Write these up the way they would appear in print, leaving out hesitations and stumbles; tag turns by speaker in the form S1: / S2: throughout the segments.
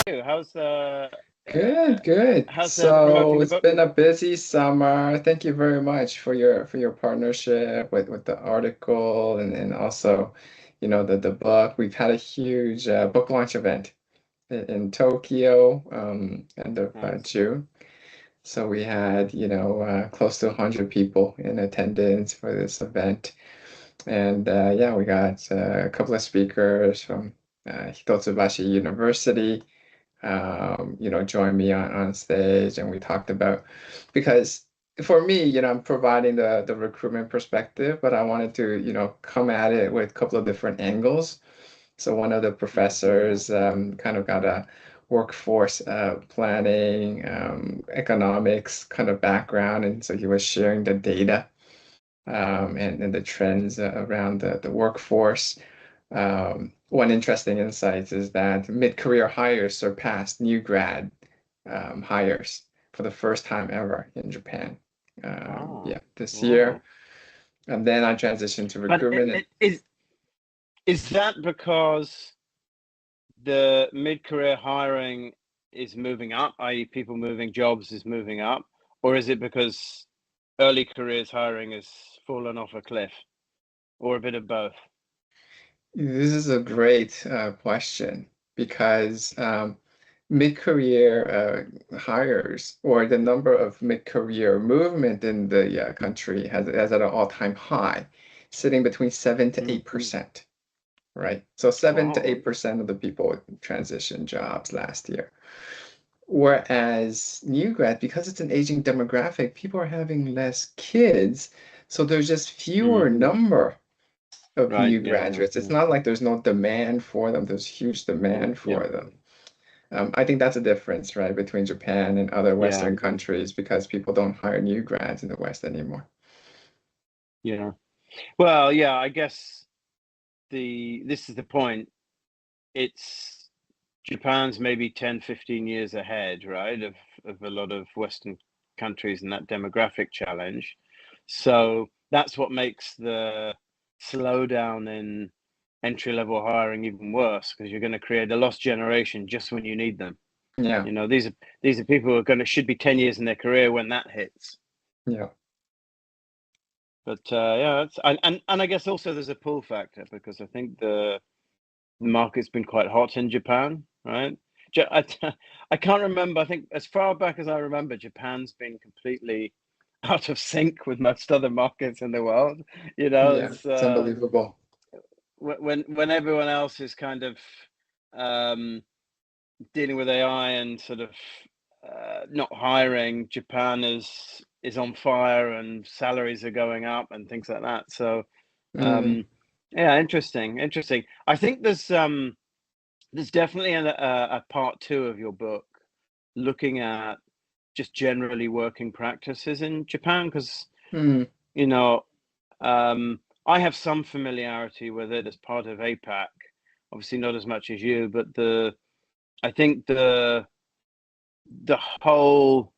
S1: you?
S2: Good, good.
S1: How's
S2: So
S1: promoting the
S2: it's
S1: book?
S2: been a busy summer. Thank you very much for your partnership with the article and also, the book. We've had a huge book launch event in Tokyo, end of
S1: Nice.
S2: June. So we had, close to 100 people in attendance for this event. And yeah, we got a couple of speakers from Hitotsubashi University joined me on stage and we talked about because for me, I'm providing the recruitment perspective, but I wanted to, come at it with a couple of different angles. So one of the
S1: Mm-hmm.
S2: professors kind of got a workforce planning, economics kind of background, and so he was sharing the data and the trends around the workforce. One interesting insight is that mid-career hires surpassed new grad hires for the first time ever in Japan.
S1: Oh,
S2: Yeah, this year.
S1: wow.
S2: And then I transitioned to
S1: But
S2: recruitment.
S1: is that because the mid-career hiring is moving up, i.e., people moving jobs is moving up, or is it because early careers hiring has fallen off a cliff, or a bit of both?
S2: This is a great question because mid-career hires or the number of mid-career movement in the country has at an all-time high, sitting between 7 to
S1: Mm-hmm.
S2: 8%, right? So 7 to
S1: Wow.
S2: 8% of the people transition jobs last year. Whereas new grad, because it's an aging demographic, people are having less kids, so there's just fewer
S1: Mm.
S2: number of
S1: Right.
S2: new
S1: Yeah. Yeah.
S2: graduates. It's
S1: Yeah.
S2: not like there's no demand for them. There's huge demand
S1: Yeah.
S2: for them. I think that's a difference, right, between Japan and other
S1: Yeah.
S2: Western countries because people don't hire new grads in the West anymore.
S1: Yeah. Well, yeah, I guess this is the point. It's Japan's maybe 10, 15 years ahead, right, of a lot of Western countries in that demographic challenge. So that's what makes the slowdown in entry level hiring even worse because you're going to create a lost generation just when you need them.
S2: Yeah,
S1: You know, these are people who are going to should be 10 years in their career when that hits.
S2: yeah.
S1: But yeah, and I guess also there's a pull factor because I think the market's been quite hot in Japan, right? I, I can't remember. I think as far back as I remember, Japan's been completely out of sync with most other markets in the world. You know,
S2: Yeah,
S1: it's
S2: it's unbelievable.
S1: when everyone else is kind of um, dealing with AI and sort of not hiring, Japan is on fire and salaries are going up and things like that. So
S2: Mm,
S1: um, yeah, interesting. I think there's definitely a part two of your book looking at just generally working practices in Japan because
S2: mm,
S1: you know I have some familiarity with it as part of APAC, obviously not as much as you, but the I think the whole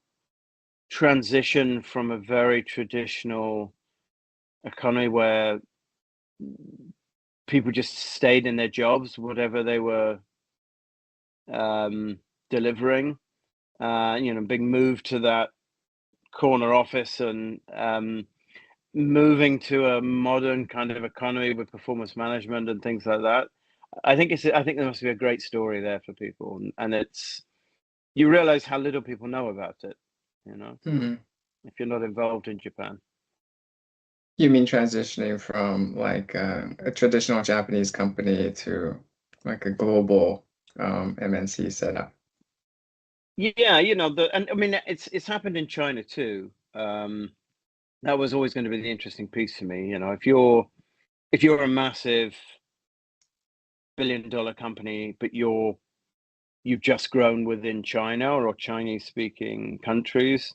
S1: transition from a very traditional economy where people just stayed in their jobs, whatever they were delivering, big move to that corner office and moving to a modern kind of economy with performance management and things like that. I think there must be a great story there for people, and it's you realize how little people know about it, you know,
S2: mm.
S1: if you're not involved in Japan.
S2: You mean transitioning from like a traditional Japanese company to like a global MNC setup?
S1: Yeah, and I mean it's happened in China too. That was always going to be the interesting piece for me. You know, if you're a massive billion-dollar company, but you've just grown within China or Chinese-speaking countries,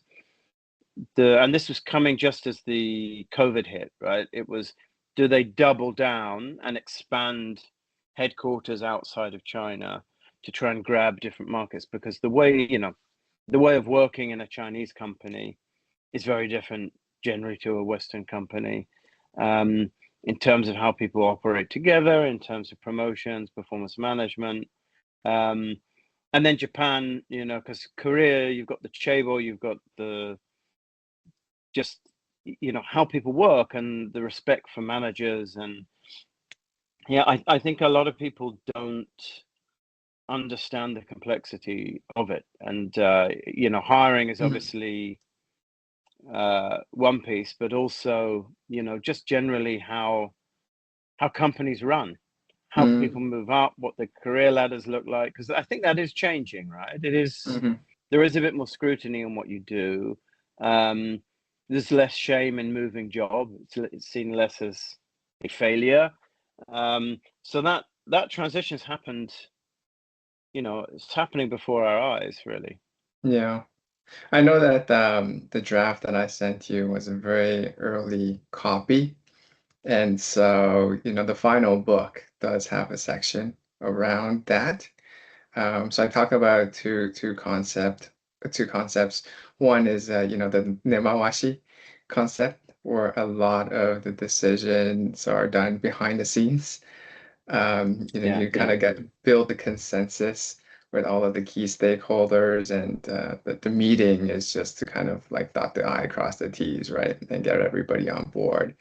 S1: and this was coming just as the COVID hit, right? It was, do they double down and expand headquarters outside of China to try and grab different markets? Because the way of working in a Chinese company is very different generally to a Western company. In terms of how people operate together, in terms of promotions, performance management. Um, and then Japan, you know, because Korea, you've got the chaebol, you've got the just, you know, how people work and the respect for managers. And yeah, I think a lot of people don't understand the complexity of it. And you know, hiring is obviously one piece, but also, you know, just generally how companies run, how people move up, what the career ladders look like, because I think that is changing, right? It is. There is a bit more scrutiny on what you do. There's less shame in moving job. It's seen less as a failure. So that transition's happened. You know, it's happening before our eyes, really.
S2: Yeah. I know that the draft that I sent you was a very early copy. And so, you know, the final book does have a section around that. So I talk about two concepts. One is, you know, the nemawashi concept, where a lot of the decisions are done behind the scenes. You know,
S1: Yeah,
S2: you kind of build the consensus with all of the key stakeholders, and the meeting is just to kind of like dot the I, cross the T's, right, and get everybody on board,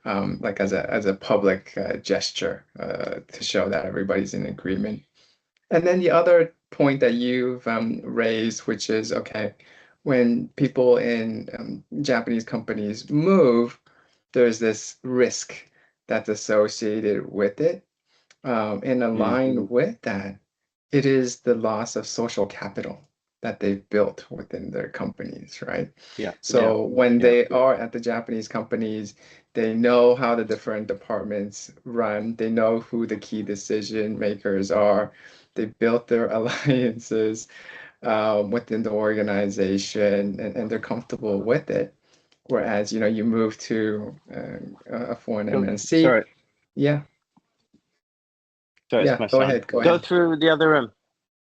S2: like as a public gesture to show that everybody's in agreement. And then the other point that you've raised, which is okay, when people in Japanese companies move, there's this risk that's associated with it. And aligned with that, it is the loss of social capital that they've built within their companies, right?
S1: yeah,
S2: So when they are at the Japanese companies, they know how the different departments run, they know who the key decision makers are, they built their alliances within the organization, and they're comfortable with it. Whereas, you know, you move to a foreign MNC,
S1: sorry,
S2: yeah,
S1: it's
S2: yeah,
S1: my
S2: go
S1: son.
S2: ahead, go
S1: Go
S2: ahead.
S1: through the other room.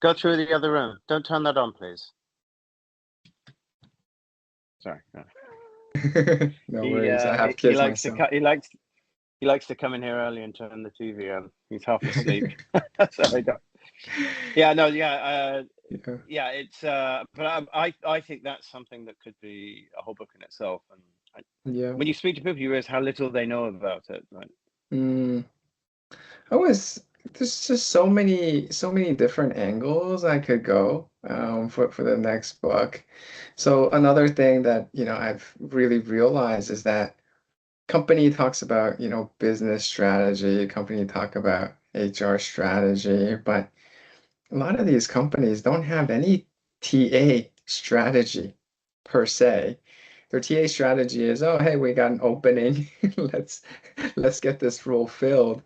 S1: Go through the other room. Don't turn that on, please. Sorry. No.
S2: No
S1: He
S2: worries. I have
S1: he
S2: kids
S1: likes to
S2: myself.
S1: cut. He likes to come in here early and turn the TV on. He's half asleep. So I don't. Yeah, no, yeah,
S2: Yeah.
S1: yeah. It's but I think that's something that could be a whole book in itself. And
S2: Yeah.
S1: when you speak to people, you realize how little they know about it. Right?
S2: Mm. I was There's just so many different angles I could go for the next book. So another thing that, you know, I've really realized is that company talks about, you know, business strategy, company talk about HR strategy, but a lot of these companies don't have any TA strategy per se. Their TA strategy is, oh, hey, we got an opening. Let's get this role filled.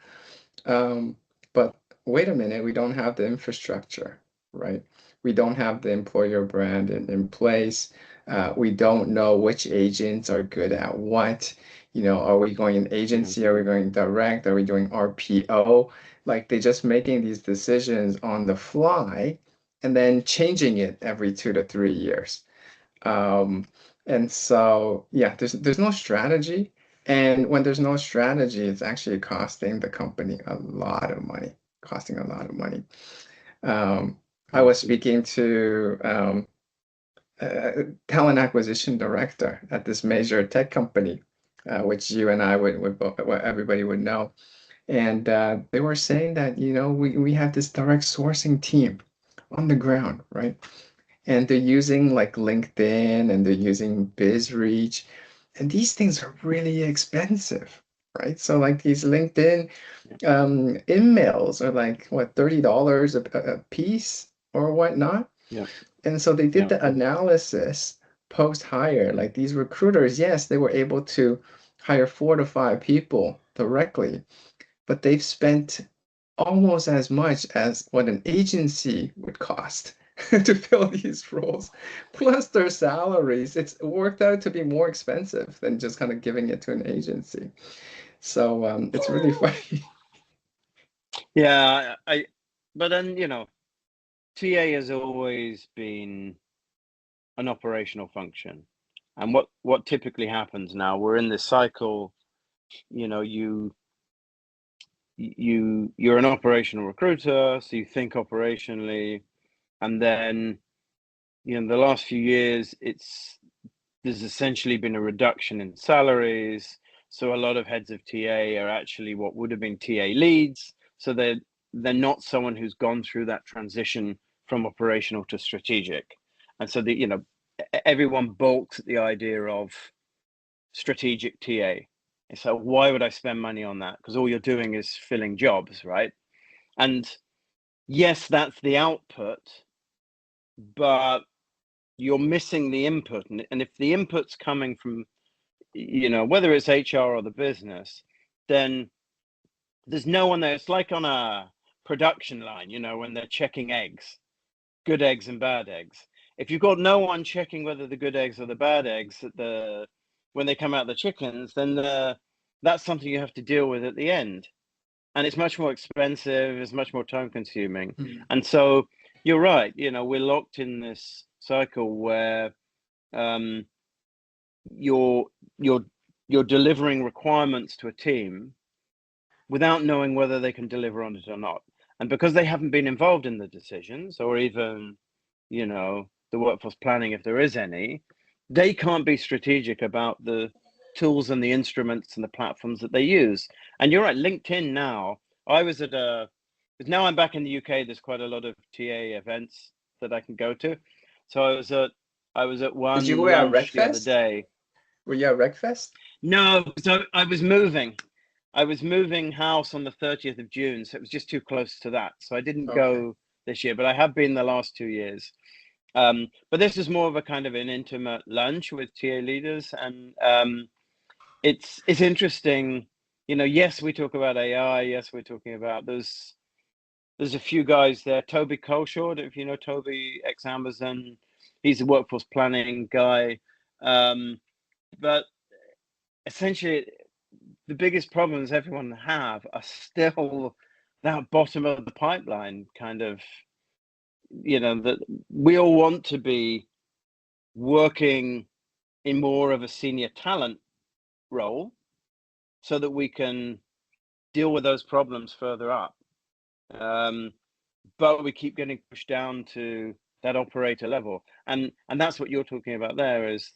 S2: Um, but wait a minute, we don't have the infrastructure, right? We don't have the employer brand in place. We don't know which agents are good at what. You know, are we going agency? Are we going direct? Are we doing RPO? Like they're just making these decisions on the fly and then changing it every 2 to 3 years. Um, and so, yeah, there's no strategy. And when there's no strategy, it's actually costing the company a lot of money, costing a lot of money. Um, I was speaking to a talent acquisition director at this major tech company, which you and I everybody would know. And they were saying that, you know, we have this direct sourcing team on the ground, right? And they're using like LinkedIn and they're using BizReach, and these things are really expensive, right? So like these LinkedIn emails are like what, $30 a piece or whatnot.
S1: Yeah,
S2: And so they did
S1: yeah,
S2: the analysis post hire. Like these recruiters, yes, they were able to hire 4 to 5 people directly, but they've spent almost as much as what an agency would cost to fill these roles, plus their salaries. It's worked out to be more expensive than just kind of giving it to an agency. So it's really funny.
S1: yeah. But then, you know, TA has always been an operational function, and what typically happens now, we're in this cycle. You know, you're an operational recruiter, so you think operationally, And then, the last few years, there's essentially been a reduction in salaries. So a lot of heads of TA are actually what would have been TA leads. So they're not someone who's gone through that transition from operational to strategic. And so everyone balks at the idea of strategic TA. And so why would I spend money on that? Because all you're doing is filling jobs, right? And yes, that's the output, but you're missing the input. And if the input's coming from, whether it's HR or the business, then there's no one there. It's like on a production line, when they're checking eggs, good eggs and bad eggs. If you've got no one checking whether the good eggs or the bad eggs when they come out of the chickens, then that's something you have to deal with at the end. And it's much more expensive, it's much more time consuming.
S2: Mm-hmm.
S1: And so you're right, we're locked in this cycle where you're delivering requirements to a team without knowing whether they can deliver on it or not. And because they haven't been involved in the decisions or even, the workforce planning, if there is any, they can't be strategic about the tools and the instruments and the platforms that they use. And you're right, LinkedIn now, because now I'm back in the UK, there's quite a lot of TA events that I can go to. So I was at one
S2: Did you go at
S1: lunch the other
S2: Recfest?
S1: day.
S2: Were you at Recfest?
S1: No, so I was moving. I was moving house on the 30th of June, so it was just too close to that. So I didn't go this year, but I have been the last 2 years. But this is more of a kind of an intimate lunch with TA leaders, and it's interesting. Yes, we talk about AI. Yes, we're talking about there's a few guys there. Toby Colshort, if you know Toby, ex-Amazon, he's a workforce planning guy. But essentially, the biggest problems everyone have are still that bottom of the pipeline kind of, that we all want to be working in more of a senior talent role so that we can deal with those problems further up. But we keep getting pushed down to that operator level. And that's what you're talking about there is,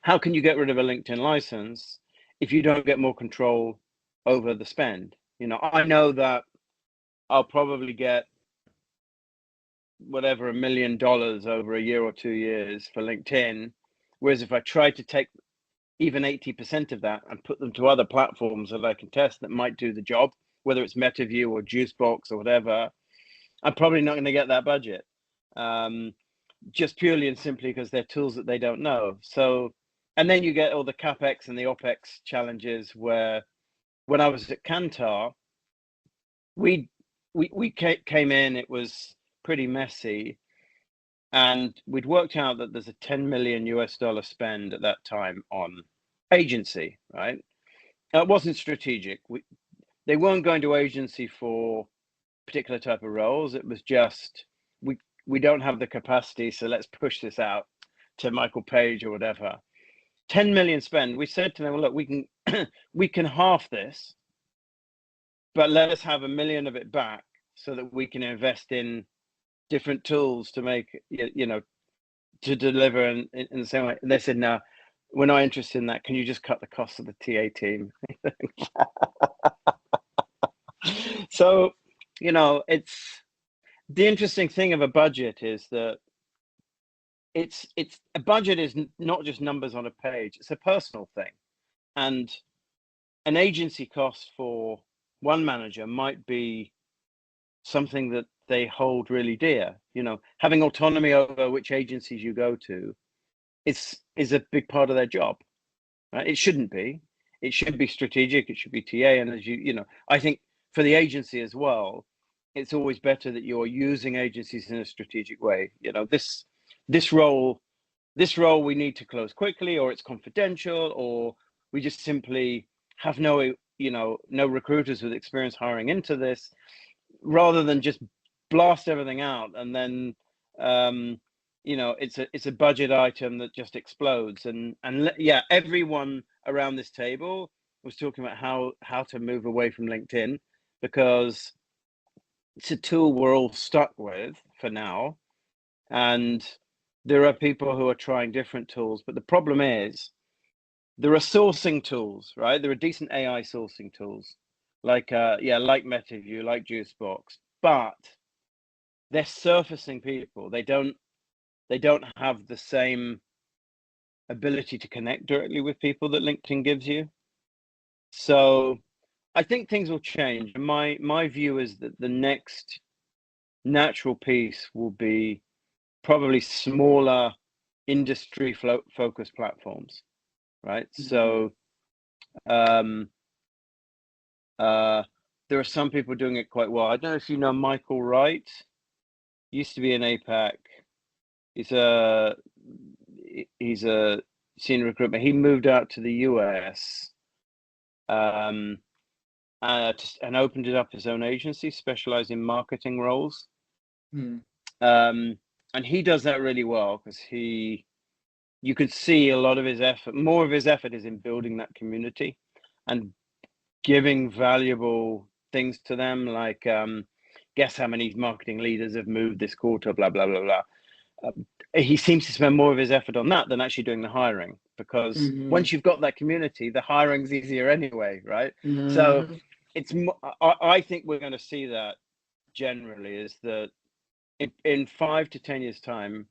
S1: how can you get rid of a LinkedIn license if you don't get more control over the spend? I know that I'll probably get whatever, $1 million over a year or 2 years for LinkedIn. Whereas if I try to take even 80% of that and put them to other platforms that I can test that might do the job, whether it's MetaView or Juicebox or whatever, I'm probably not going to get that budget. Just purely and simply because they're tools that they don't know. So, and then you get all the CapEx and the OpEx challenges where when I was at Kantar, we came in, it was pretty messy. And we'd worked out that there's a $10 million spend at that time on agency, right? It wasn't strategic. They weren't going to agency for particular type of roles. It was just, we don't have the capacity, so let's push this out to Michael Page or whatever. 10 million spend. We said to them, well, look, we can half this, but let us have $1 million of it back so that we can invest in different tools to make, to deliver in the same way. And they said, no, we're not interested in that. Can you just cut the cost of the TA team? So, it's the interesting thing of a budget is that it's a budget is not just numbers on a page. It's a personal thing. And an agency cost for one manager might be something that they hold really dear. Having autonomy over which agencies you go to is a big part of their job. Right? It shouldn't be. It should be strategic. It should be TA. And as I think for the agency as well, it's always better that you're using agencies in a strategic way. This role we need to close quickly, or it's confidential, or we just simply have no recruiters with experience hiring into this, rather than just blast everything out and then it's a budget item that just explodes. And yeah, everyone around this table was talking about how to move away from LinkedIn, because it's a tool we're all stuck with for now. And there are people who are trying different tools, but the problem is there are sourcing tools, right? There are decent AI sourcing tools like like MetaView, like Juicebox, but they're surfacing people. They don't have the same ability to connect directly with people that LinkedIn gives you. So I think things will change. My view is that the next natural piece will be probably smaller industry focused platforms, right? So there are some people doing it quite well. I don't know if you know Michael Wright, used to be in APAC. He's a senior recruitment. He moved out to the US and opened it up his own agency, specialized in marketing roles. And he does that really well because you could see a lot of his effort, more of his effort is in building that community and giving valuable things to them, like guess how many marketing leaders have moved this quarter, blah, blah, blah, blah. He seems to spend more of his effort on that than actually doing the hiring, because once you've got that community, the hiring's easier anyway, right? So it's I think we're going to see that generally, is that in 5 to 10 years time,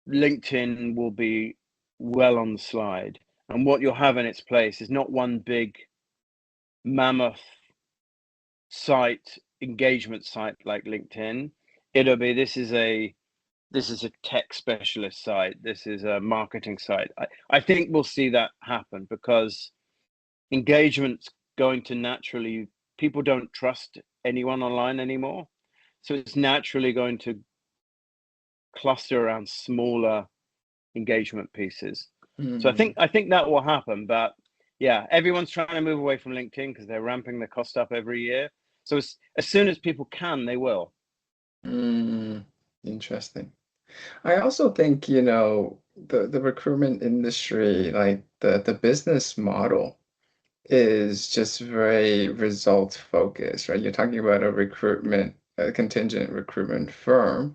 S1: LinkedIn will be well on the slide, and what you'll have in its place is not one big mammoth site, engagement site like LinkedIn. It'll be, this is a tech specialist site, this is a marketing site. I think we'll see that happen because engagement's going to naturally, people don't trust anyone online anymore, so it's naturally going to cluster around smaller engagement pieces. So I think that will happen. But yeah, everyone's trying to move away from LinkedIn because they're ramping the cost up every year. So as soon as people can, they will.
S2: Interesting. I also think, the recruitment industry, like the business model is just very result focused, right? You're talking about a contingent recruitment firm.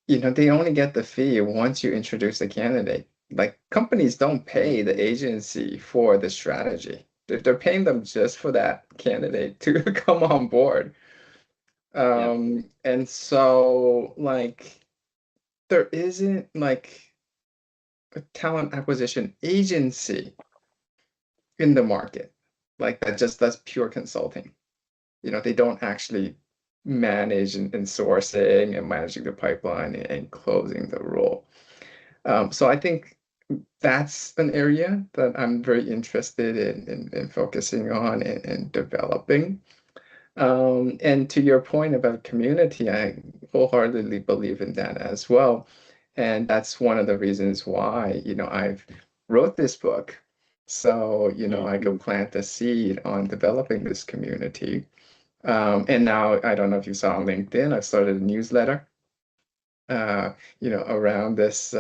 S2: They only get the fee once you introduce the candidate. Like, companies don't pay the agency for the strategy. They're paying them just for that candidate to come on board. And so, like, there isn't like a talent acquisition agency in the market like that just does pure consulting. They don't actually manage and sourcing and managing the pipeline and closing the role. So I think that's an area that I'm very interested in focusing on and developing. And to your point about community, I wholeheartedly believe in that as well. And that's one of the reasons why, I've wrote this book. So, I could plant the seed on developing this community. And now, I don't know if you saw on LinkedIn, I've started a newsletter, around this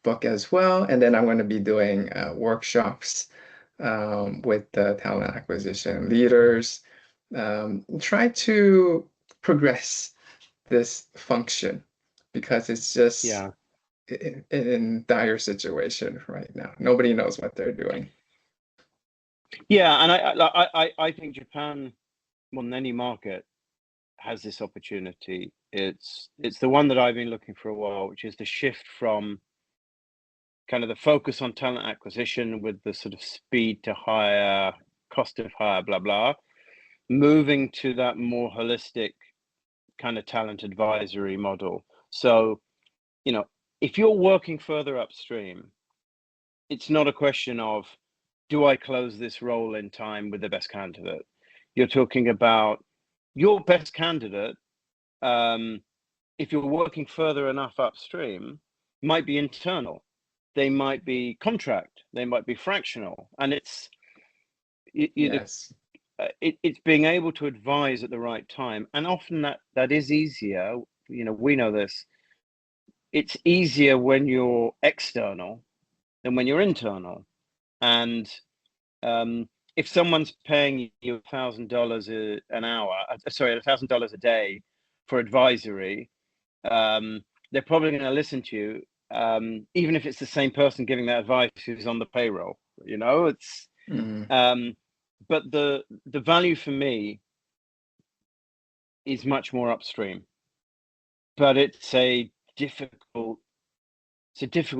S2: book as well. And then I'm going to be doing workshops with the talent acquisition leaders, try to progress this function because it's just in dire situation right now. Nobody knows what they're doing.
S1: Yeah, and I think Japan, more than any market, has this opportunity. It's the one that I've been looking for a while, which is the shift from kind of the focus on talent acquisition with the sort of speed to hire, cost of hire, blah, blah, moving to that more holistic kind of talent advisory model. So, if you're working further upstream, it's not a question of, do I close this role in time with the best candidate? You're talking about your best candidate, if you're working further enough upstream, might be internal. They might be contract, they might be fractional. And it's being able to advise at the right time. And often that is easier. We know this. It's easier when you're external than when you're internal. And if someone's paying you $1,000 an hour, sorry, $1,000 a day for advisory, they're probably going to listen to you, even if it's the same person giving that advice who's on the payroll. You know, it's but the value for me is much more upstream. But it's a difficult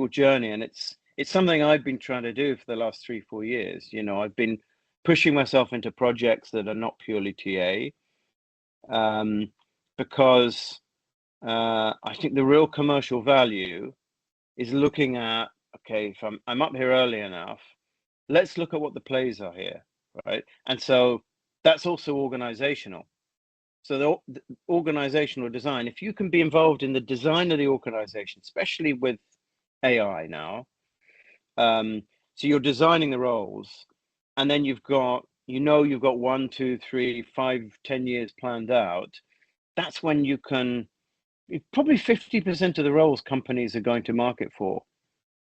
S1: journey, and it's something I've been trying to do for the last 3-4 years. You know, I've been pushing myself into projects that are not purely TA, because I think the real commercial value is looking at, okay, if I'm up here early enough, let's look at what the plays are here, right? And so that's also organizational. So the organizational design, if you can be involved in the design of the organization, especially with AI now, so you're designing the roles, and then you've got 1, 2, 3, 5, 10 years planned out. That's when you can, probably 50% of the roles companies are going to market for,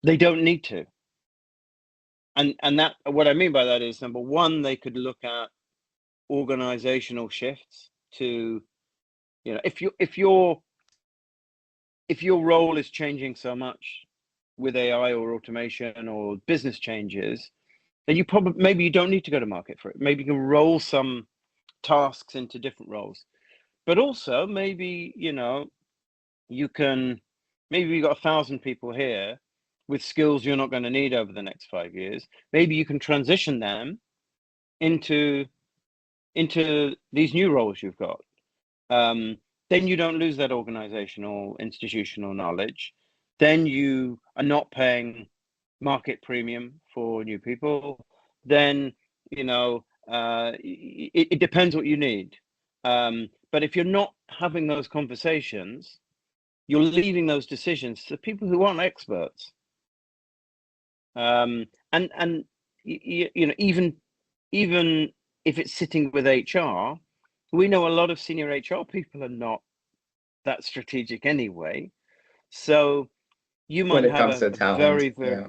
S1: they don't need to. And that, what I mean by that is, number one, they could look at organizational shifts to, you know, if your role is changing so much with AI or automation or business changes, then maybe you don't need to go to market for it. Maybe you can roll some tasks into different roles. But also maybe, you know, maybe you've got 1,000 people here with skills you're not going to need over the next 5 years. Maybe you can transition them into these new roles you've got. Then you don't lose that organizational, institutional knowledge. Then you are not paying market premium for new people. Then, you know, it depends what you need. But if you're not having those conversations, you're leaving those decisions to people who aren't experts. And you know, even if it's sitting with HR, we know a lot of senior HR people are not that strategic anyway. So you might
S2: when it
S1: have
S2: comes
S1: a
S2: to talent,
S1: very, very,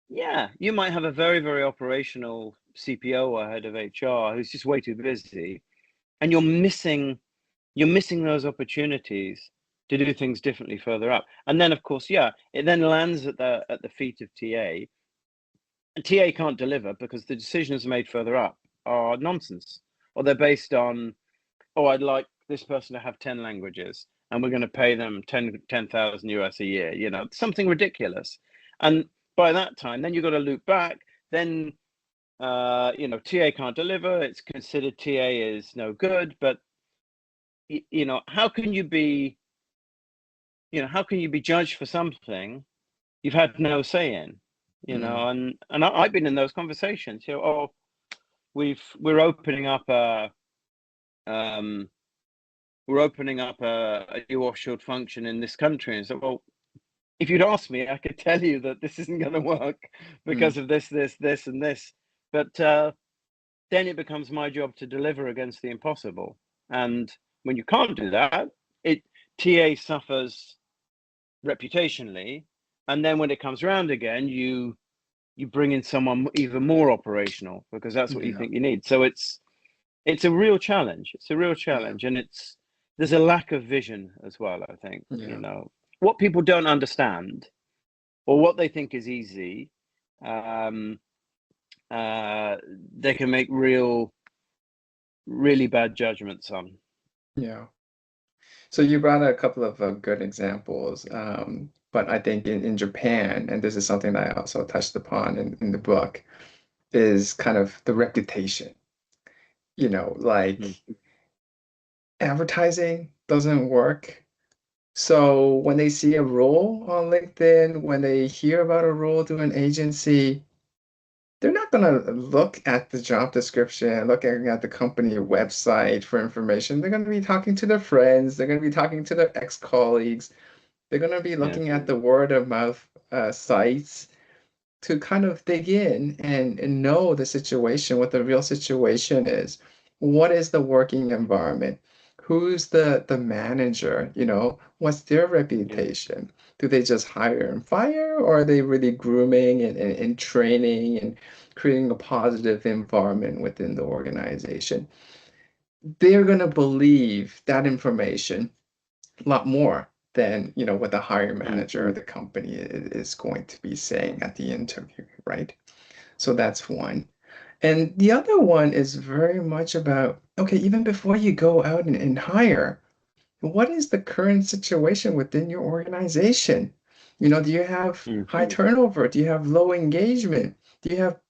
S1: yeah, you might have a very, very operational CPO or head of HR who's just way too busy, and you're missing those opportunities to do things differently further up. And then, of course, yeah, it then lands at the feet of TA, and TA can't deliver because the decisions made further up are nonsense, or they're based on, oh, I'd like this person to have 10 languages, and we're going to pay them 10,000 US a year, you know, something ridiculous. And by that time, then you've got to loop back. Then, you know, TA can't deliver. It's considered TA is no good. But, you know, how can you be judged for something you've had no say in? You know, and I've been in those conversations. You know, oh, we're opening up a new offshore function in this country, and so, well, if you'd asked me, I could tell you that this isn't going to work because of this, and this. But then it becomes my job to deliver against the impossible. And when you can't do that, TA suffers reputationally. And then when it comes around again, you bring in someone even more operational because that's what you think you need. So it's a real challenge. It's a real challenge, and there's a lack of vision as well, I think. You know, what people don't understand or what they think is easy, they can make really bad judgments on.
S2: Yeah. So you brought a couple of good examples, but I think in Japan, and this is something that I also touched upon in the book, is kind of the reputation. You know, like advertising doesn't work. So when they see a role on LinkedIn, when they hear about a role through an agency, they're not going to look at the job description, looking at the company website for information. They're going to be talking to their friends. They're going to be talking to their ex-colleagues. They're going to be looking at the word of mouth sites to kind of dig in and know the situation, what the real situation is. What is the working environment? Who's the manager? You know, what's their reputation? Do they just hire and fire, or are they really grooming and training and creating a positive environment within the organization, they're going to believe that information a lot more than, what the hiring manager or the company is going to be saying at the interview, right? So that's one. And the other one is very much about, okay, even before you go out and hire, what is the current situation within your organization? Do you have high turnover? Do you have low engagement? Do you have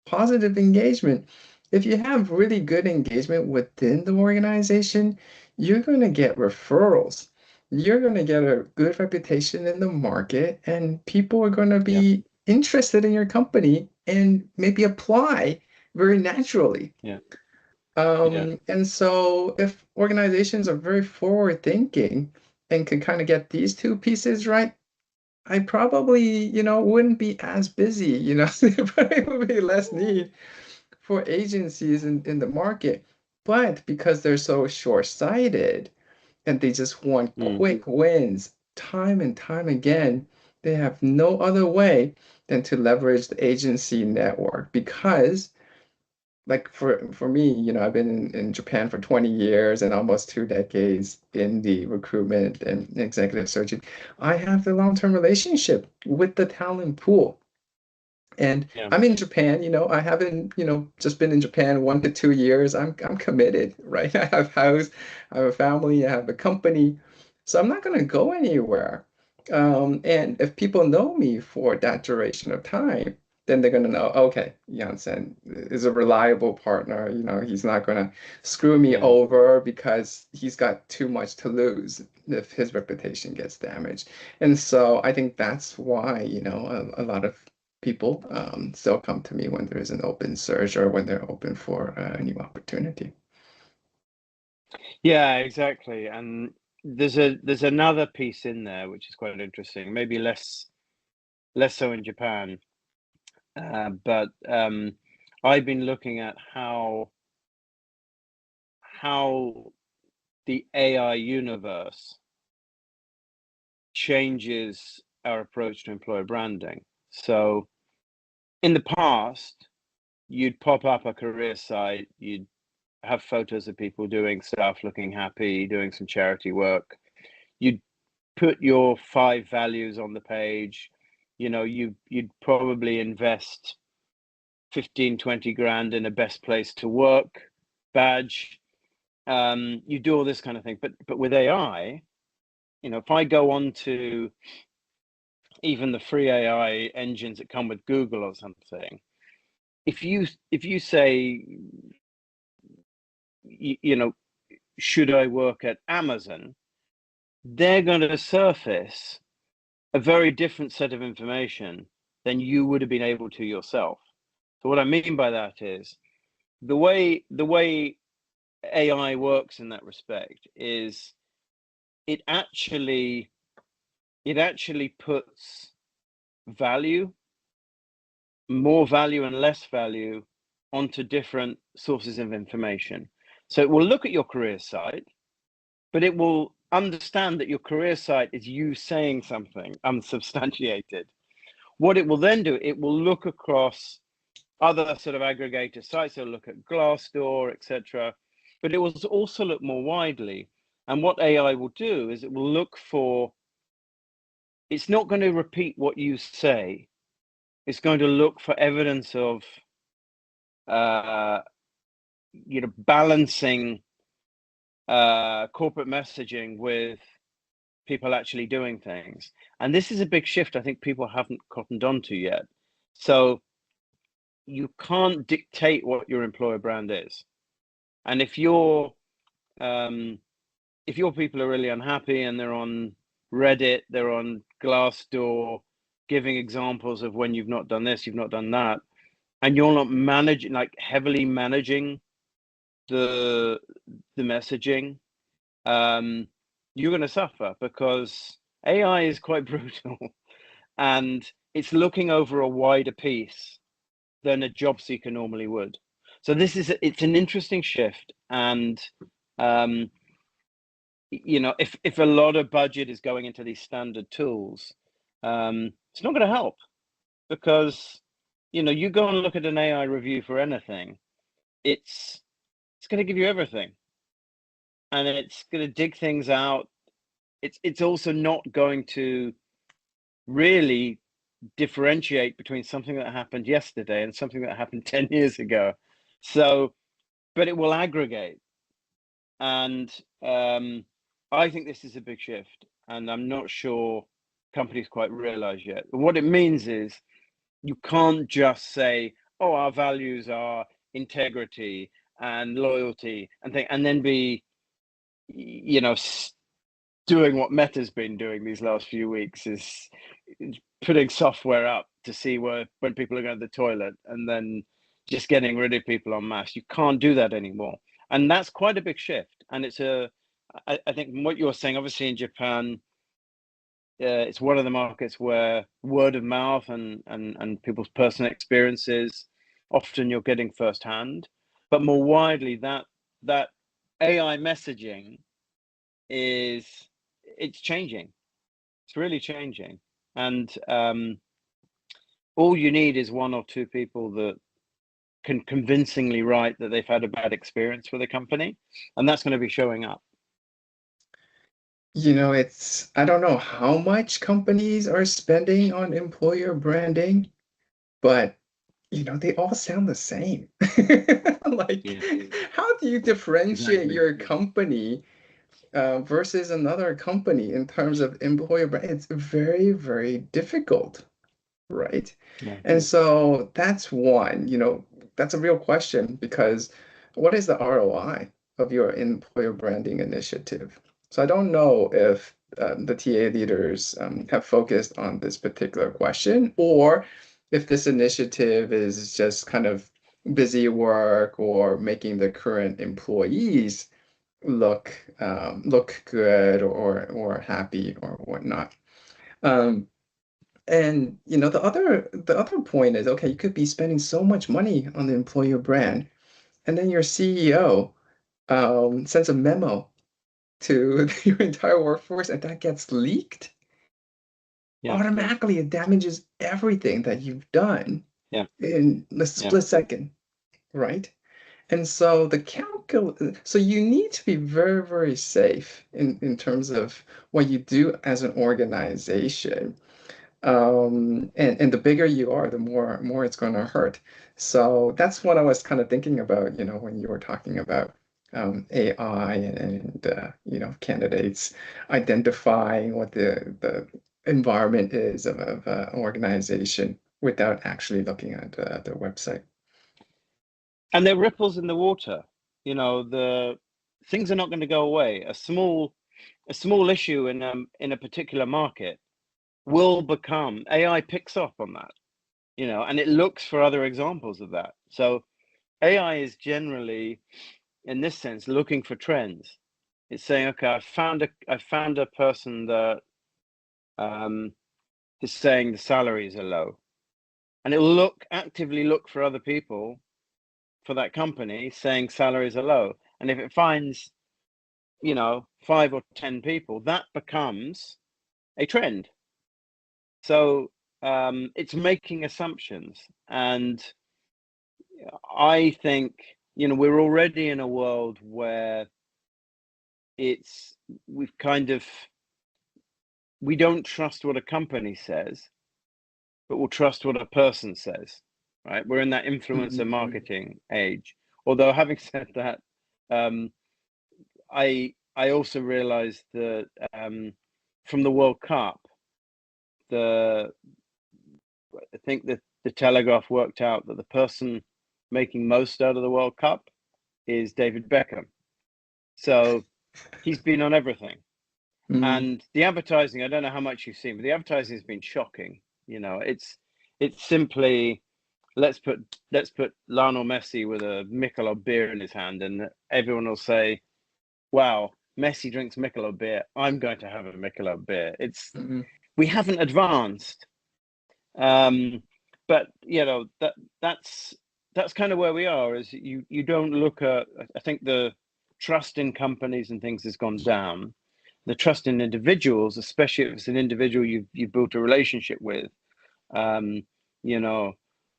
S2: positive engagement? If you have really good engagement within the organization, you're going to get referrals. You're going to get a good reputation in the market, and people are going to
S1: Yeah.
S2: be interested in your company and maybe apply very naturally.
S1: Yeah.
S2: And so if organizations are very forward thinking and can kind of get these two pieces right, I probably, wouldn't be as busy, there probably would be less need for agencies in the market. But because they're so short-sighted and they just want quick wins time and time again, they have no other way than to leverage the agency network because like for me, I've been in Japan for 20 years and almost 2 decades in the recruitment and executive searching. I have the long-term relationship with the talent pool. And
S1: Yeah.
S2: I'm in Japan, I haven't, just been in Japan 1 to 2 years. I'm committed, right? I have house, I have a family, I have a company. So I'm not going to go anywhere. And if people know me for that duration of time, then they're going to know, okay, Yan Sen is a reliable partner. He's not going to screw me
S1: Yeah.
S2: over because he's got too much to lose if his reputation gets damaged. And so I think that's why, a lot of people still come to me when there is an open search or when they're open for a new opportunity.
S1: Yeah, exactly. And there's another piece in there which is quite interesting, maybe less so in Japan. But I've been looking at how the AI universe changes our approach to employer branding. So in the past, you'd pop up a career site, you'd have photos of people doing stuff, looking happy, doing some charity work. You'd put your 5 values on the page. You'd probably invest 15, 20 grand in a best place to work badge. You do all this kind of thing. But with AI, if I go on to even the free AI engines that come with Google or something, if you say, should I work at Amazon, they're going to surface a very different set of information than you would have been able to yourself. So what I mean by that is the way AI works in that respect is it actually puts value, more value and less value onto different sources of information. So it will look at your career site, but it will understand that your career site is you saying something unsubstantiated. What it will then do, it will look across other sort of aggregator sites. It'll look at Glassdoor, etc. But it will also look more widely. And what AI will do is it will look for, it's not going to repeat what you say. It's going to look for evidence of, balancing corporate messaging with people actually doing things. And this is a big shift I think people haven't cottoned on to yet. So you can't dictate what your employer brand is. And if your people are really unhappy and they're on Reddit, they're on Glassdoor, giving examples of when you've not done this, you've not done that, and you're not managing, like heavily managing the messaging, you're going to suffer because AI is quite brutal and it's looking over a wider piece than a job seeker normally would. So it's an interesting shift. And, if a lot of budget is going into these standard tools, it's not going to help because, you go and look at an AI review for anything, it's going to give you everything, and it's going to dig things out. It's also not going to really differentiate between something that happened yesterday and something that happened 10 years ago. So, but it will aggregate. And I think this is a big shift, and I'm not sure companies quite realize yet. But what it means is you can't just say, oh, our values are integrity and loyalty and then be, doing what Meta's been doing these last few weeks is putting software up to see when people are going to the toilet and then just getting rid of people en masse. You can't do that anymore. And that's quite a big shift. And I think what you're saying, obviously in Japan, it's one of the markets where word of mouth and people's personal experiences, often you're getting firsthand. But more widely, that AI messaging it's changing. It's really changing. And all you need is one or two people that can convincingly write that they've had a bad experience with a company, and that's going to be showing up.
S2: I don't know how much companies are spending on employer branding, but they all sound the same. Like, how do you differentiate your company versus another company in terms of employer brand? It's very, very difficult, right?
S1: Yeah.
S2: And so that's one, that's a real question, because what is the ROI of your employer branding initiative? So I don't know if the TA leaders have focused on this particular question, or if this initiative is just kind of busy work or making the current employees look good or happy or whatnot. And the other point is, okay, you could be spending so much money on the employer brand, and then your CEO sends a memo to your entire workforce, and that gets leaked. Automatically, it damages everything that you've done in a split second, right? And so so you need to be very, very safe in terms of what you do as an organization. And the bigger you are, the more it's going to hurt. So that's what I was kind of thinking about, when you were talking about AI and candidates identifying what the environment is of an organization without actually looking at their website.
S1: And there are ripples in the water. The things are not going to go away. A small issue in a particular market will become, AI picks up on that, and it looks for other examples of that. So AI is generally, in this sense, looking for trends. It's saying, okay, I found a person that is saying the salaries are low, and it will actively look for other people for that company saying salaries are low. And if it finds, 5 or 10 people, that becomes a trend. So it's making assumptions, and I think we're already in a world where we don't trust what a company says, but we'll trust what a person says, right? We're in that influencer marketing age. Although having said that, I also realized that from the World Cup, I think that the Telegraph worked out that the person making most out of the World Cup is David Beckham. So he's been on everything. And the advertising, I don't know how much you've seen, but the advertising has been shocking. It's simply let's put Lionel Messi with a Michelob beer in his hand, and everyone will say, wow, Messi drinks Michelob beer, I'm going to have a Michelob beer. We haven't advanced. But that's kind of where we are, is you don't look at, I think the trust in companies and things has gone down. The trust in individuals, especially if it's an individual you've built a relationship with,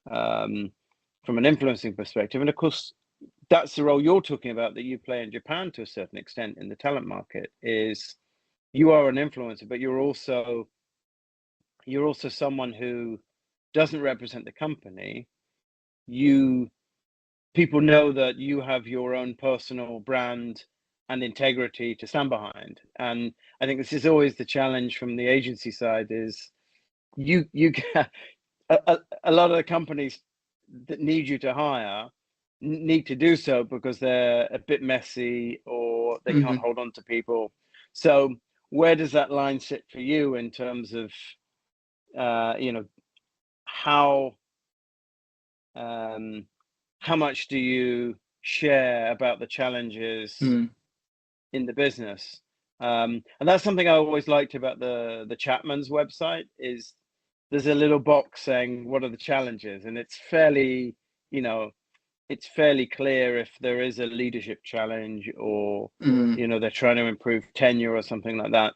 S1: from an influencing perspective. And of course, that's the role you're talking about that you play in Japan to a certain extent in the talent market. Is you are an influencer, but you're also someone who doesn't represent the company. People know that you have your own personal brand and integrity to stand behind. And I think this is always the challenge from the agency side is you get a lot of the companies that need you to hire need to do so because they're a bit messy or they can't hold on to people. So where does that line sit for you in terms of how much do you share about the challenges in the business? And that's something I always liked about the Chapman's website is there's a little box saying what are the challenges, and it's fairly clear if there is a leadership challenge or they're trying to improve tenure or something like that.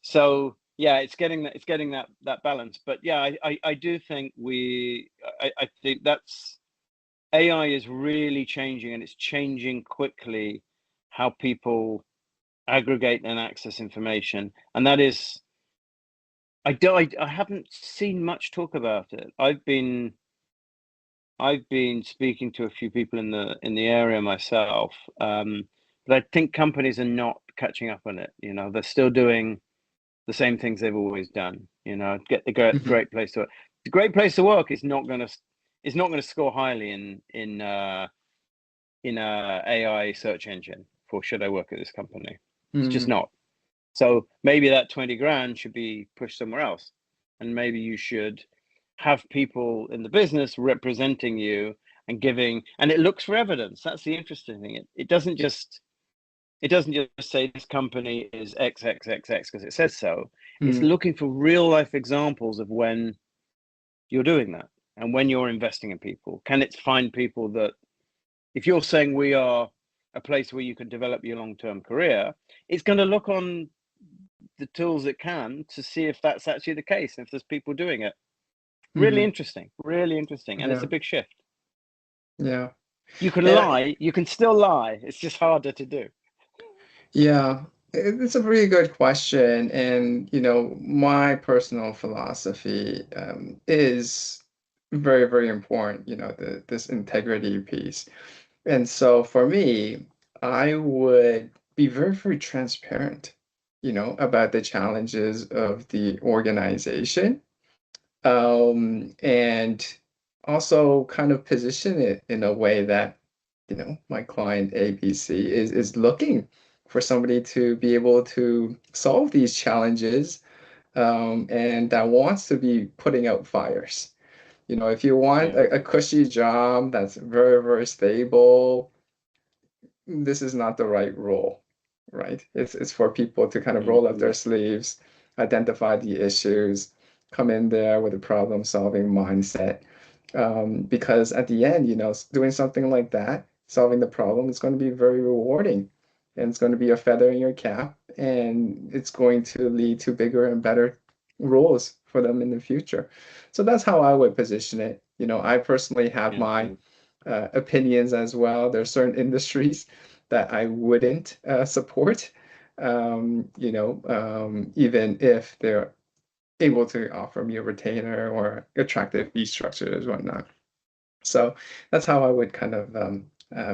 S1: So yeah, it's getting that balance. But yeah, I do think I think that's AI is really changing, and it's changing quickly how people aggregate and access information, and that is I haven't seen much talk about it. I've been speaking to a few people in the area myself, but I think companies are not catching up on it. They're still doing the same things they've always done. Get the great place to work. The great place to work is not going to score highly in a AI search engine for should I work at this company. It's just not. So maybe that 20 grand should be pushed somewhere else, and maybe you should have people in the business representing you and giving, and it looks for evidence. That's the interesting thing. It doesn't just say this company is XXXX because it says so. It's looking for real life examples of when you're doing that and when you're investing in people. Can it find people that, if you're saying we are a place where you can develop your long-term career, it's going to look on the tools it can to see if that's actually the case, and if there's people doing it. Really interesting, and it's a big shift.
S2: Yeah.
S1: You can lie, you can still lie. It's just harder to do.
S2: Yeah, it's a really good question. And, my personal philosophy is very, very important, this integrity piece. And so for me, I would be very, very transparent, about the challenges of the organization. And also kind of position it in a way that, my client ABC is looking for somebody to be able to solve these challenges, and that wants to be putting out fires. If you want a cushy job that's very, very stable, this is not the right role, right? It's for people to kind of roll up their sleeves, identify the issues, come in there with a problem-solving mindset. Because at the end, doing something like that, solving the problem, is going to be very rewarding, and it's going to be a feather in your cap, and it's going to lead to bigger and better roles for them in the future. So that's how I would position it. I personally have my opinions as well. There are certain industries that I wouldn't support, even if they're able to offer me a retainer or attractive fee structures and whatnot. So that's how I would kind of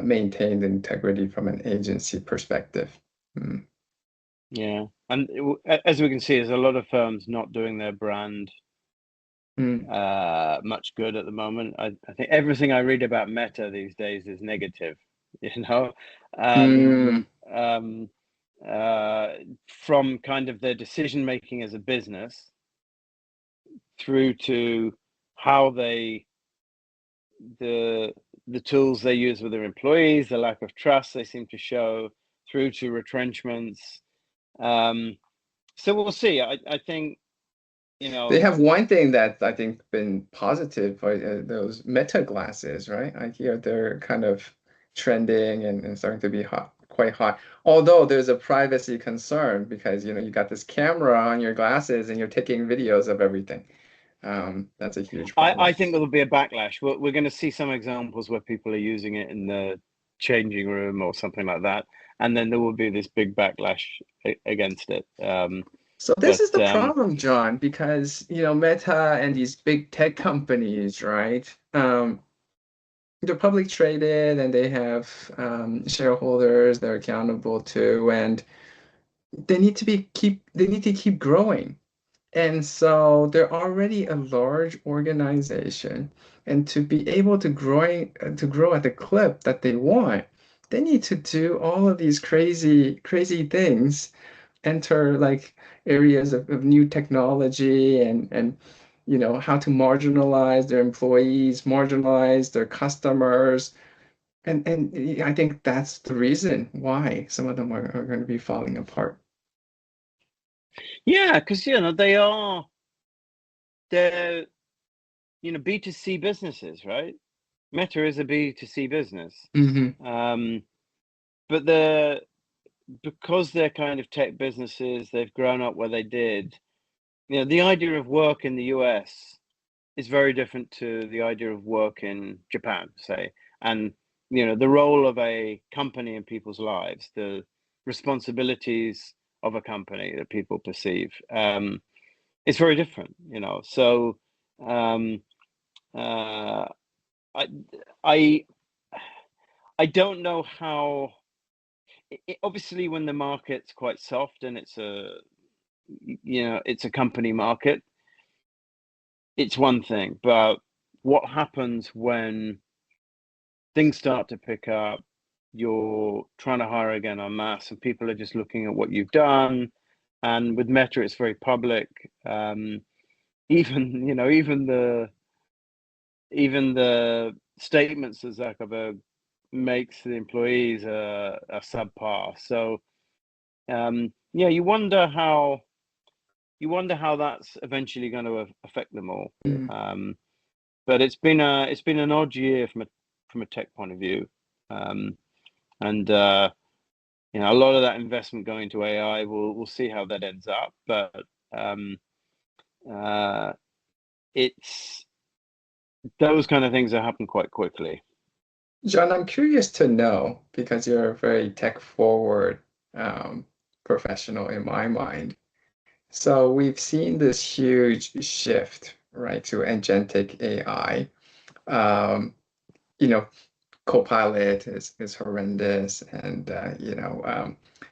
S2: maintain the integrity from an agency perspective.
S1: Yeah, and as we can see, there's a lot of firms not doing their brand much good at the moment. I think everything I read about Meta these days is negative, from kind of their decision making as a business through to how the tools they use with their employees, the lack of trust they seem to show, through to retrenchments. So we'll see. I think,
S2: they have one thing that I think been positive for those Meta glasses, right? I hear they're kind of trending and starting to be quite hot. Although there's a privacy concern because you got this camera on your glasses and you're taking videos of everything. That's a huge
S1: I
S2: problem.
S1: think there'll be a backlash. We're going to see some examples where people are using it in the changing room or something like that, and then there will be this big backlash against it.
S2: So this
S1: But
S2: is the problem, John, because Meta and these big tech companies, right? They're public traded and they have shareholders they're accountable to, and they need to keep growing. And so they're already a large organization, and to be able to grow at the clip that they want, they need to do all of these crazy things, enter like areas of new technology and how to marginalize their employees, marginalize their customers. And I think that's the reason why some of them are going to be falling apart.
S1: yeah, because they're B2C businesses, right? Meta is a B2C business,
S2: Hmm.
S1: um, but because they're kind of tech businesses, they've grown up where they did. The idea of work in the US is very different to the idea of work in Japan, say, and the role of a company in people's lives, the responsibilities of a company that people perceive, it's very different. So um, uh, I I I don't know how. Obviously, when the market's quite soft and it's a company market, it's one thing. But what happens when things start to pick up? You're trying to hire again en masse, and people are just looking at what you've done. And with Meta, it's very public. Even the statements that Zuckerberg makes to the employees are subpar. So yeah, you wonder how that's eventually going to affect them all.
S2: Mm.
S1: Um, but it's been an odd year from a tech point of view, and a lot of that investment going to AI. We'll see how that ends up, but um, uh, it's those kind of things that happen quite quickly.
S2: John, I'm curious to know, because you're a very tech forward professional in my mind. So we've seen this huge shift, right, to agentic AI. Um, you know, Copilot is horrendous, and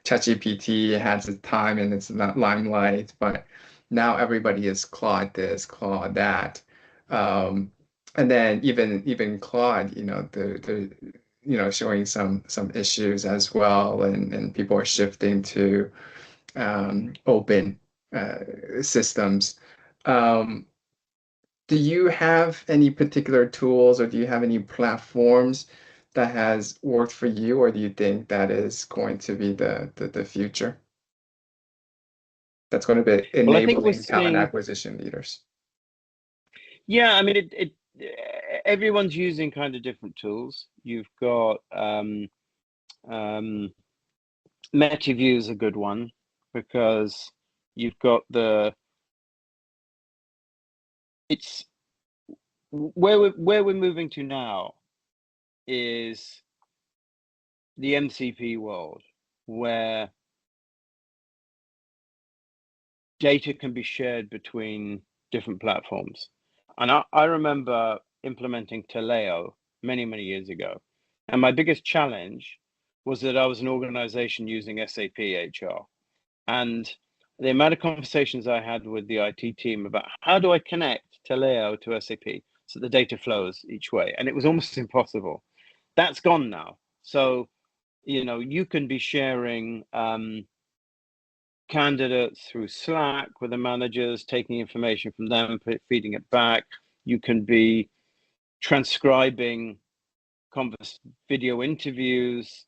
S2: ChatGPT has its time and it's not limelight, but now everybody is Claude this, Claude that. Um, and then even Claude, showing some issues as well, and people are shifting to open systems. Um, do you have any particular tools or do you have any platforms that has worked for you, or do you think that is going to be the future that's going to be
S1: Well, I think we're
S2: enabling talent
S1: seeing.
S2: acquisition leaders?
S1: Yeah, I mean, everyone's using kind of different tools. You've got um, MetaView is a good one because you've got it's where we're moving to now is the MCP world where data can be shared between different platforms. And I remember implementing Taleo many years ago. And my biggest challenge was that I was an organization using SAP HR. And the amount of conversations I had with the IT team about how do I connect Taleo to SAP so the data flows each way. And it was almost impossible. That's gone now. So, you can be sharing candidates through Slack with the managers, taking information from them, feeding it back. You can be transcribing video interviews,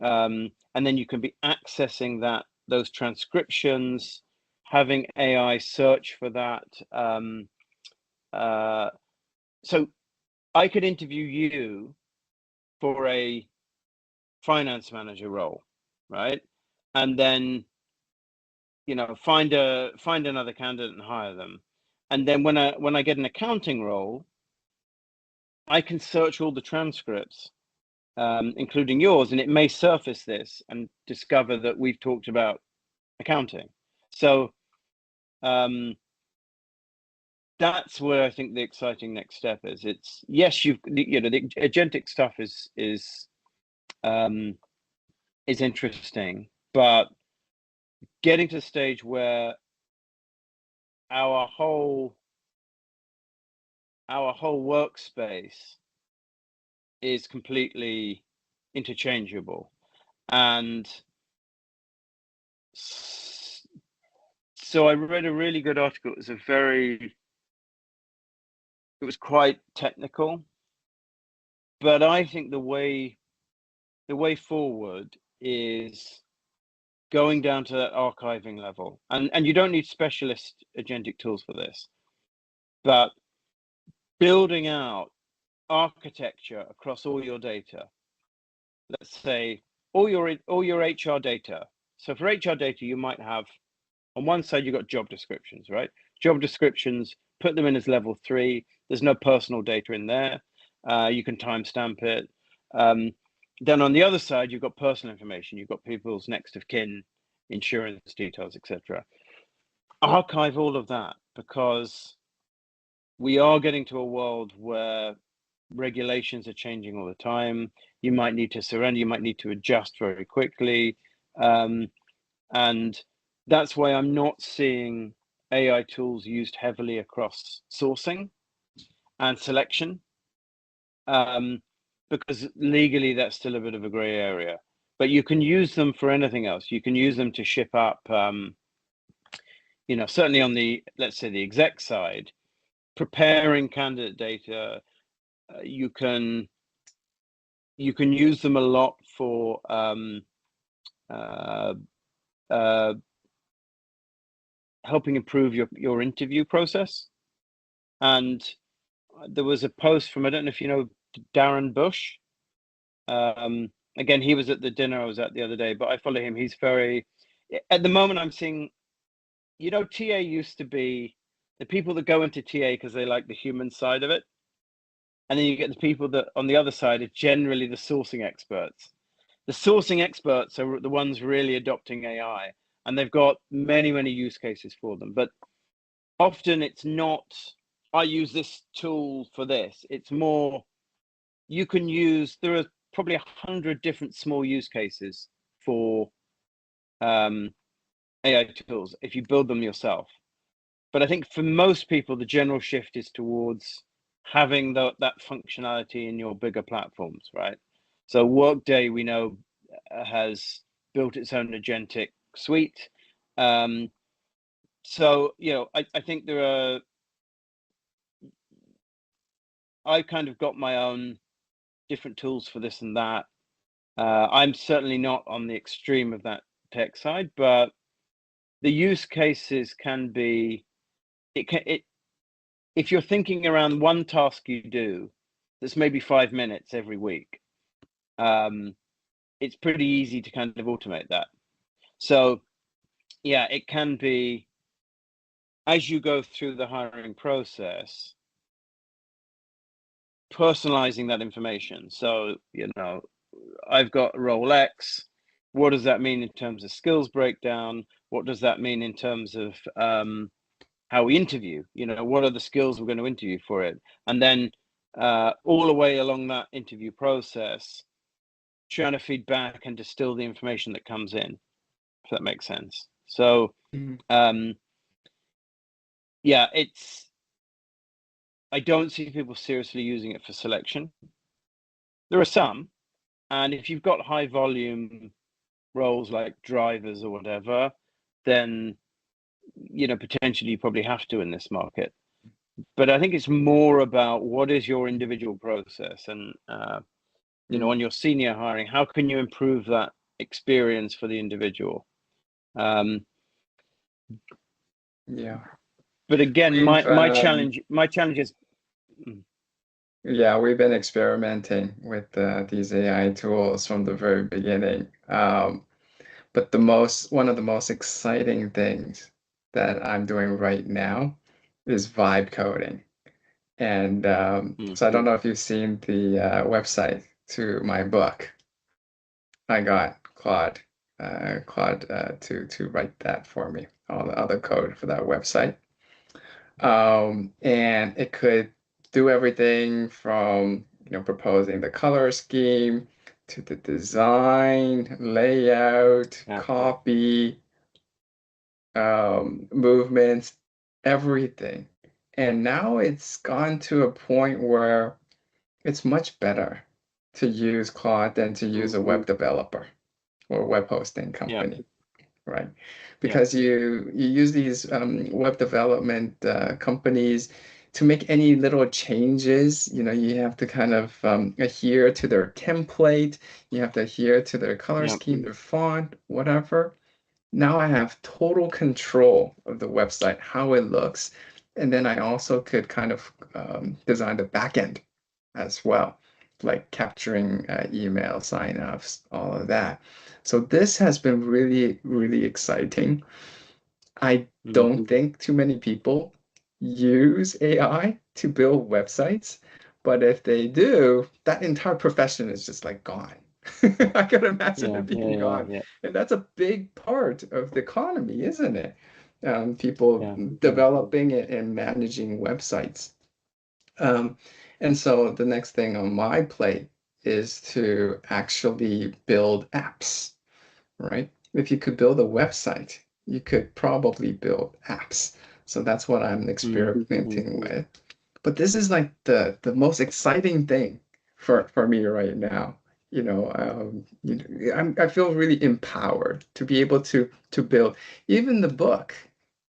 S1: and then you can be accessing those transcriptions, having AI search for that. Uh, so I could interview you for a finance manager role, right? And then find another candidate and hire them. And then when I get an accounting role, I can search all the transcripts, including yours, and it may surface this and discover that we've talked about accounting. So that's where I think the exciting next step is. It's yes, the agentic stuff is interesting, but getting to the stage where our whole workspace is completely interchangeable. And so I read a really good article. It was quite technical, but I think the way forward is going down to that archiving level. And you don't need specialist agentic tools for this, but building out architecture across all your data. Let's say all your HR data. So for HR data, you might have on one side you've got job descriptions, right? Job descriptions, put them in as level 3. There's no personal data in there. You can timestamp it. Then on the other side, you've got personal information. You've got people's next of kin, insurance details, etc. Archive all of that, because we are getting to a world where regulations are changing all the time. You might need to surrender, you might need to adjust very quickly. And that's why I'm not seeing AI tools used heavily across sourcing and selection, because legally that's still a bit of a gray area. But you can use them for anything else. You can use them to ship up, certainly on the, let's say, the exec side, preparing candidate data. You can use them a lot for helping improve your interview process. And there was a post from, I don't know if you know Darren Bush. Again, he was at the dinner I was at the other day, but I follow him. He's very, at the moment I'm seeing, TA used to be the people that go into TA because they like the human side of it. And then you get the people that on the other side are generally the sourcing experts. The sourcing experts are the ones really adopting AI, and they've got many, many use cases for them. But often it's not, I use this tool for this. It's more, you can use, there are probably 100 different small use cases for AI tools if you build them yourself. But I think for most people, the general shift is towards having that functionality in your bigger platforms, right? So Workday, we know, has built its own agentic suite. So, I think I kind of got my own different tools for this and that. I'm certainly not on the extreme of that tech side, but the use cases can be, if you're thinking around one task you do, that's maybe 5 minutes every week, it's pretty easy to kind of automate that. So yeah, it can be, as you go through the hiring process, personalizing that information. So, I've got role X. What does that mean in terms of skills breakdown? What does that mean in terms of how we interview? What are the skills we're going to interview for it? And then all the way along that interview process, trying to feed back and distill the information that comes in, if that makes sense. So, yeah, I don't see people seriously using it for selection. There are some, and if you've got high volume roles like drivers or whatever, then potentially you probably have to in this market. But I think it's more about what is your individual process, and on your senior hiring, how can you improve that experience for the individual?
S2: Yeah.
S1: But again, my challenge is.
S2: Yeah, we've been experimenting with these AI tools from the very beginning. But one of the most exciting things that I'm doing right now is vibe coding. And so I don't know if you've seen the website to my book. I got Claude to write that for me, all the other code for that website. And it could do everything from, proposing the color scheme to the design, layout,
S1: Yeah.
S2: copy, movements, everything. And now it's gone to a point where it's much better to use Claude than to use a web developer or web hosting
S1: Yeah.
S2: company, right?
S1: Yeah.
S2: Because you use these web development companies to make any little changes. You have to kind of adhere to their template. You have to adhere to their color
S1: Yeah.
S2: scheme, their font, whatever. Now I have total control of the website, how it looks, and then I also could kind of design the back end as well, like capturing email signups, all of that. So this has been really, really exciting. I don't think too many people use AI to build websites, but if they do, that entire profession is just like gone. I can imagine
S1: Yeah.
S2: it
S1: Yeah.
S2: being
S1: Yeah.
S2: gone.
S1: Yeah.
S2: And that's a big part of the economy, isn't it? People
S1: Yeah.
S2: developing and managing websites. Um, and so the next thing on my plate is to actually build apps, right? If you could build a website, you could probably build apps. So that's what I'm experimenting with. But this is like the most exciting thing for me right now. I feel really empowered to be able to build even the book.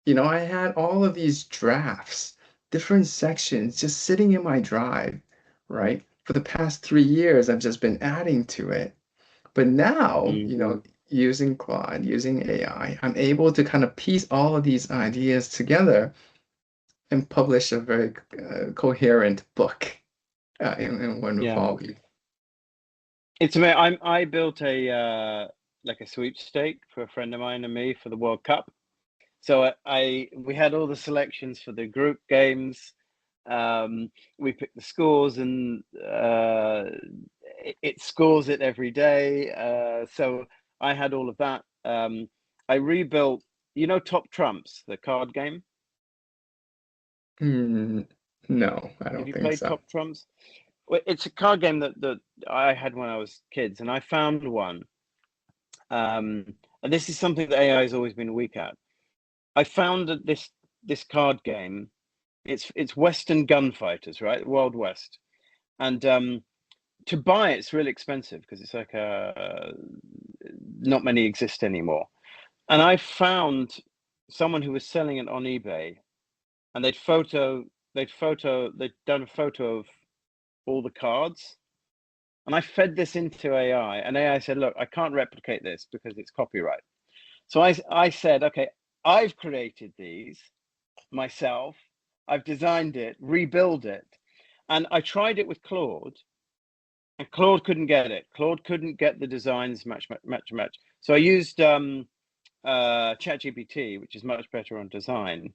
S2: I had all of these drafts, different sections just sitting in my drive, right? For the past 3 years, I've just been adding to it. But now, using Claude, using AI, I'm able to kind of piece all of these ideas together and publish a very coherent book in one
S1: Yeah.
S2: volume.
S1: It's amazing. I built a like a sweepstake for a friend of mine and me for the World Cup. So we had all the selections for the group games. We picked the scores, and it scores it every day. So I had all of that. I rebuilt, Top Trumps, the card game.
S2: No, I
S1: Have
S2: don't
S1: you
S2: think
S1: played
S2: so.
S1: Top Trumps? Well, it's a card game that I had when I was kids, and I found one. And this is something that AI has always been weak at. I found that this card game, it's Western gunfighters, right? Wild West, and to buy it's really expensive because it's like not many exist anymore. And I found someone who was selling it on eBay, and they'd done a photo of all the cards, and I fed this into AI, and AI said, "Look, I can't replicate this because it's copyright." So I said, "Okay, I've created these myself. I've designed it, rebuild it." And I tried it with Claude, and Claude couldn't get it. Claude couldn't get the designs match. So I used ChatGPT, which is much better on design.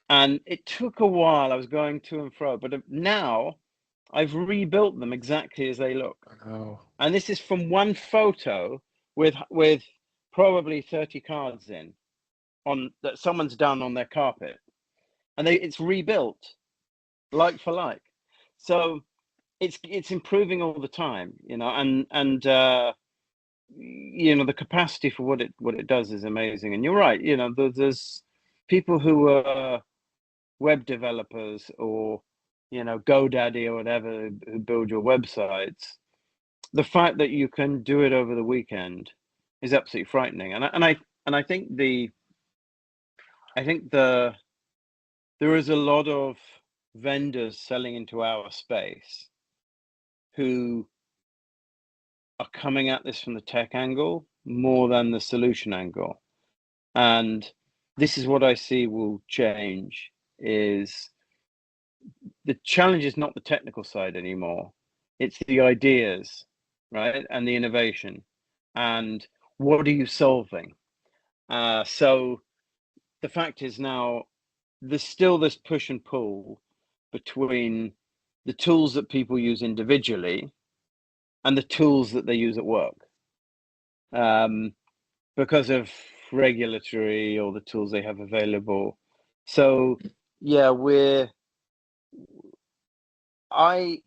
S1: And it took a while. I was going to and fro, but now I've rebuilt them exactly as they look.
S2: Oh,
S1: And this is from one photo with probably 30 cards in on that someone's done on their carpet, and it's rebuilt like for like. So it's improving all the time, and the capacity for what it does is amazing. And you're right, there's people who are web developers or GoDaddy or whatever who build your websites. The fact that you can do it over the weekend is absolutely frightening. And I think there is a lot of vendors selling into our space who are coming at this from the tech angle more than the solution angle. And this is what I see will change is the challenge is not the technical side anymore. It's the ideas, right? And the innovation. And what are you solving? So the fact is now there's still this push and pull between the tools that people use individually and the tools that they use at work, because of regulatory or the tools they have available. So yeah, I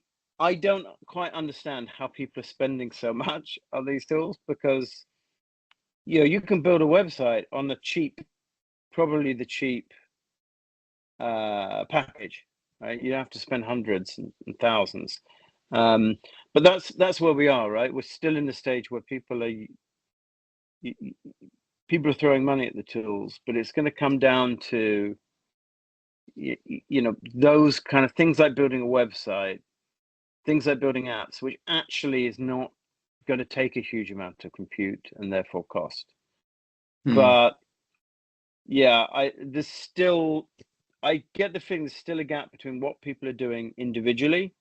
S1: don't quite understand how people are spending so much on these tools, because you can build a website on the cheap, probably the cheap package, right? You don't have to spend hundreds and thousands. But that's where we are, right? We're still in the stage where people are throwing money at the tools, but it's going to come down to those kind of things, like building a website, things like building apps, which actually is not going to take a huge amount of compute and therefore cost. But yeah, I get the feeling there's still a gap between what people are doing individually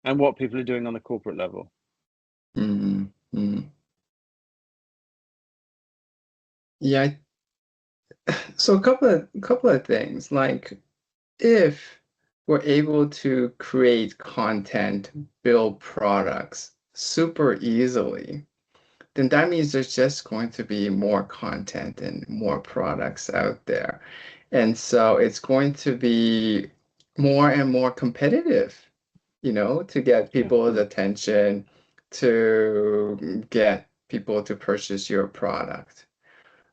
S1: and what people are doing on a corporate level.
S2: Yeah. So a couple of things, like if we're able to create content, build products super easily, then that means there's just going to be more content and more products out there. And so it's going to be more and more competitive, to get people's attention, to get people to purchase your product.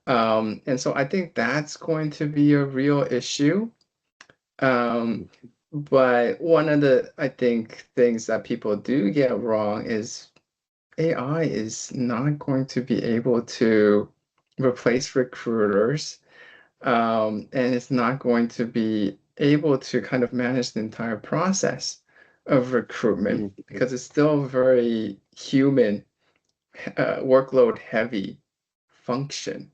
S2: And so I think that's going to be a real issue. But one of the, I think, things that people do get wrong is AI is not going to be able to replace recruiters, and it's not going to be able to kind of manage the entire process of recruitment because it's still a very human, workload heavy function.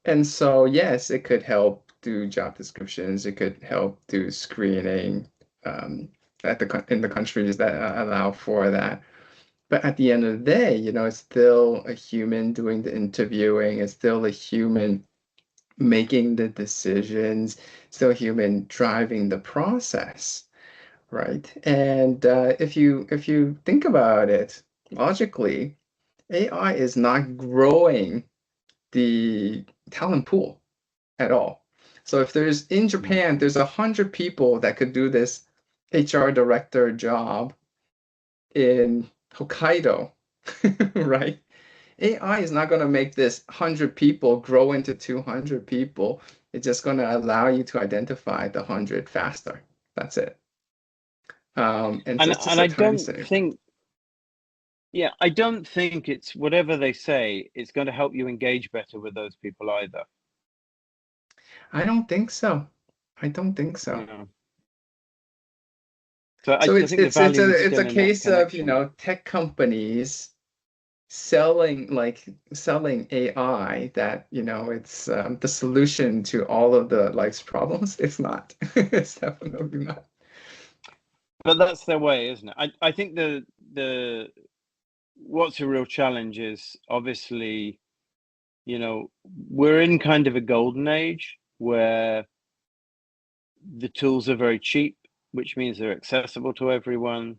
S2: And so, yes, it could help do job descriptions. It could help do screening, in the countries that allow for that. But at the end of the day, it's still a human doing the interviewing. It's still a human making the decisions. Still a human driving the process, right? And if you think about it logically, AI is not growing the talent pool at all. So if there's in Japan, there's 100 people that could do this HR director job in Hokkaido, right? AI is not going to make this 100 people grow into 200 people. It's just going to allow you to identify the 100 faster. That's it. And so it's just
S1: I
S2: a time
S1: don't
S2: save.
S1: think, I don't think it's whatever they say, it's going to help you engage better with those people either.
S2: I don't think so. I don't think so.
S1: Yeah. So I
S2: it's
S1: think the value is
S2: it's
S1: still
S2: a
S1: in that
S2: case of,
S1: connection.
S2: tech companies selling AI that, it's the solution to all of the life's problems. It's not. It's definitely not.
S1: But that's their way, isn't it? I think the what's a real challenge is, obviously, we're in kind of a golden age where the tools are very cheap, which means they're accessible to everyone.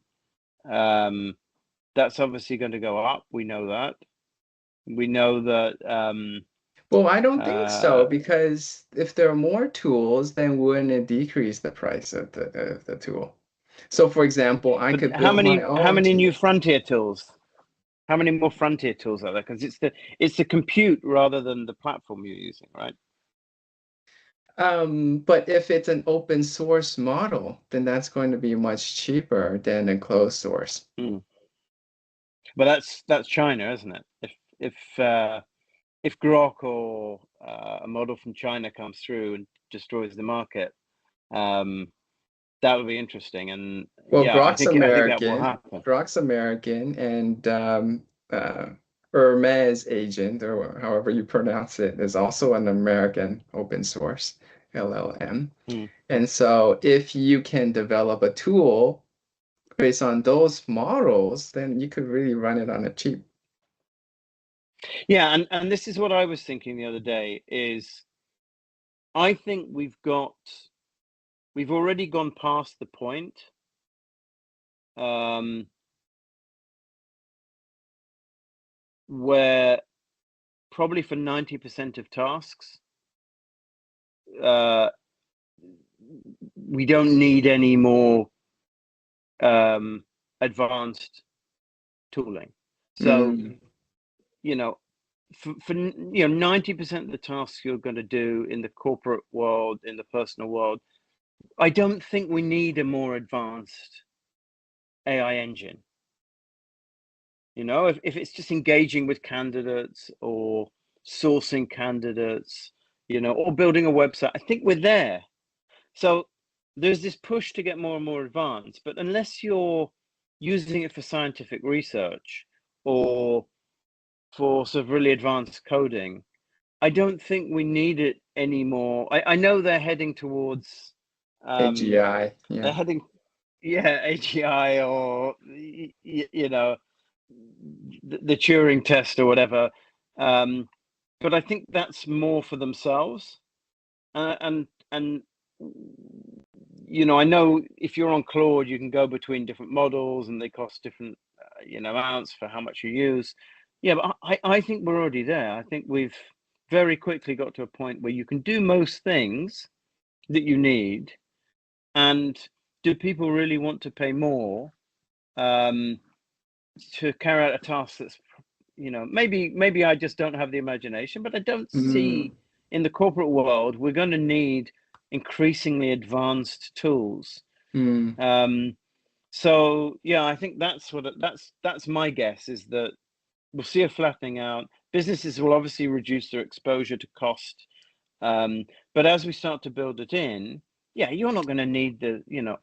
S1: That's obviously going to go up. We know that. We know that.
S2: Well, I don't think so, because if there are more tools, then wouldn't it decrease the price of the tool? So, for example, I
S1: But
S2: could
S1: how
S2: build my
S1: many
S2: own
S1: new
S2: tool.
S1: frontier tools? How many more frontier tools are there? Because it's the compute rather than the platform you're using, right?
S2: But if it's an open source model, then that's going to be much cheaper than a closed source.
S1: But that's China, isn't it? If Grok or a model from China comes through and destroys the market, that would be interesting. And
S2: Well,
S1: I think that will happen.
S2: Grok's American, and Hermes agent, or however you pronounce it, is also an American open source LLM. And so if you can develop a tool based on those models, then you could really run it on a cheap.
S1: Yeah, and this is what I was thinking the other day is, I think we've already gone past the point where probably for 90% of tasks, we don't need any more advanced tooling. So, you know, for 90% of the tasks you're going to do in the corporate world, in the personal world, I don't think we need a more advanced AI engine. You know, if it's just engaging with candidates or sourcing candidates, you know, or building a website, I think we're there. So there's this push to get more and more advanced, but unless you're using it for scientific research or for sort of really advanced coding, I don't think we need it anymore. I know they're heading towards
S2: AGI,
S1: they're heading, AGI, or you know, the Turing test or whatever. But I think that's more for themselves, and you know, I know if you're on Claude, you can go between different models and they cost different you know, amounts for how much you use. Yeah, but I think we're already there. I think we've very quickly got to a point where you can do most things that you need. And do people really want to pay more to carry out a task that's, you know, maybe I just don't have the imagination, but I don't see in the corporate world we're going to need increasingly advanced tools. So yeah, I think that's my guess, is that we'll see a flattening out. Businesses will obviously reduce their exposure to cost, but as we start to build it in, yeah, you're not going to need the, you know,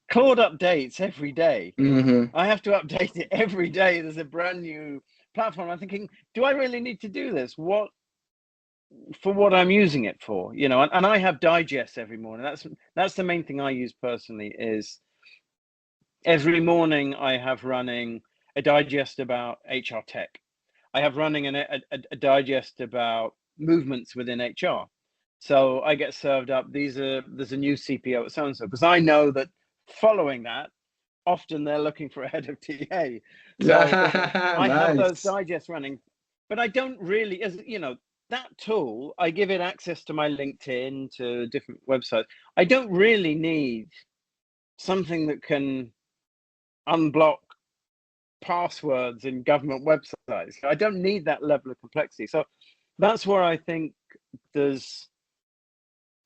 S1: Claude updates every day. I have to update it every day. There's a brand new platform. I'm thinking, do I really need to do this? What I'm using it for, you know? And I have digests every morning. That's the main thing I use personally. Is every morning I have running a digest about HR tech. I have running a digest about movements within HR. So I get served up, there's a new CPO at so and so, because I know that following that, often they're looking for a head of TA. So I have those digests running, but I don't really, as you know, that tool, I give it access to my LinkedIn, to different websites. I don't really need something that can unblock passwords in government websites. I don't need that level of complexity. So that's where I think there's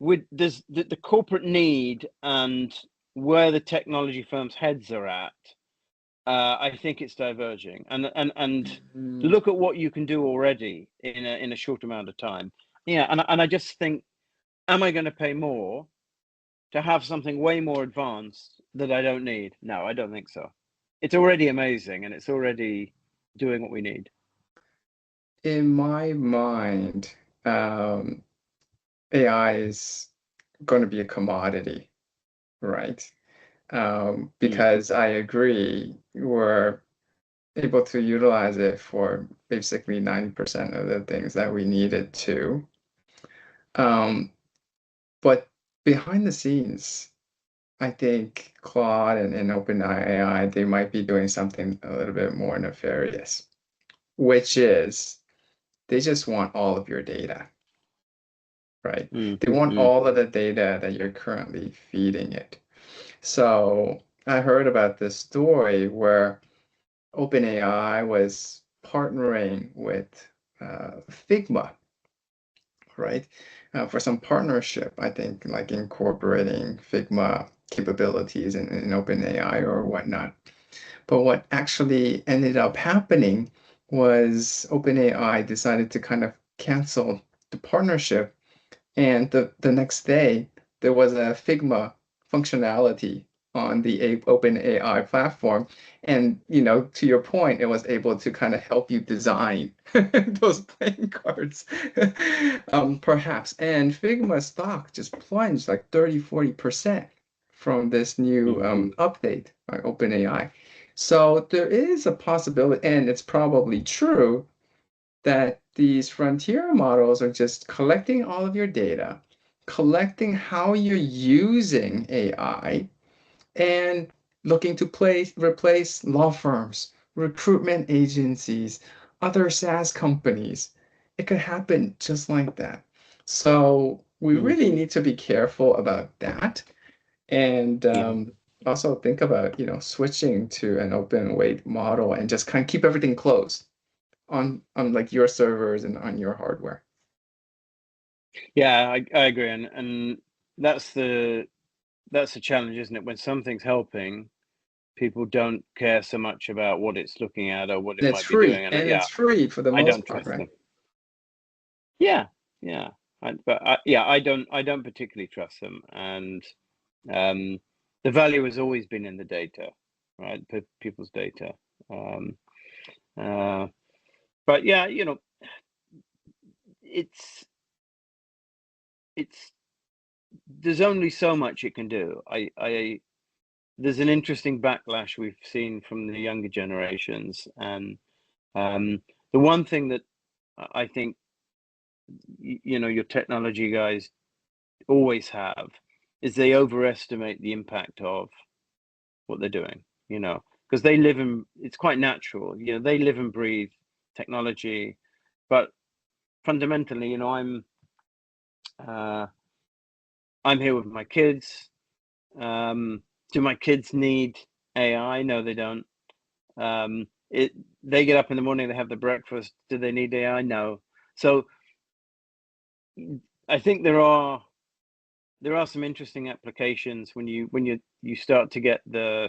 S1: the corporate need and where the technology firms' heads are at. I think it's diverging, and look at what you can do already in a short amount of time. Yeah, and I just think, am I going to pay more to have something way more advanced that I don't need? No, I don't think so. It's already amazing, and it's already doing what we need.
S2: In my mind, AI is going to be a commodity, right? Because I agree, we're able to utilize it for basically 90% of the things that we need it to. But behind the scenes, I think Claude and OpenAI, they might be doing something a little bit more nefarious, which is they just want all of your data, right? They want all of the data that you're currently feeding it. So I heard about this story where OpenAI was partnering with Figma, right? For some partnership, I think, like incorporating Figma capabilities in OpenAI or whatnot. But what actually ended up happening was OpenAI decided to kind of cancel the partnership. And the next day, there was a Figma functionality on the OpenAI platform. And, you know, to your point, it was able to kind of help you design those playing cards, perhaps. And Figma stock just plunged like 30-40% from this new update by OpenAI. So there is a possibility, and it's probably true, that these frontier models are just collecting all of your data collecting how you're using AI and looking to replace law firms, recruitment agencies, other SaaS companies. It could happen just like that. So we
S1: Mm.
S2: really need to be careful about that. And
S1: Yeah.
S2: also think about, switching to an open weight model and just kind of keep everything closed on like your servers and on your hardware.
S1: Yeah, I agree, and that's the challenge, isn't it? When something's helping, people don't care so much about what it's looking at or what it
S2: And it's
S1: might be
S2: free,
S1: doing. And
S2: and
S1: yeah,
S2: it's free for the
S1: I don't
S2: most part,
S1: trust
S2: right?
S1: them. Yeah, yeah. I don't particularly trust them, and the value has always been in the data, right? People's data. Um, uh, but yeah, it's it's there's only so much it can do. There's an interesting backlash we've seen from the younger generations, and the one thing that I think your technology guys always have is they overestimate the impact of what they're doing. Because they live in it's quite natural. They live and breathe technology, but fundamentally, uh, I'm here with my kids. Do my kids need AI? No, they don't. They get up in the morning, they have their breakfast. Do they need AI? No. So I think there are some interesting applications when you start to get the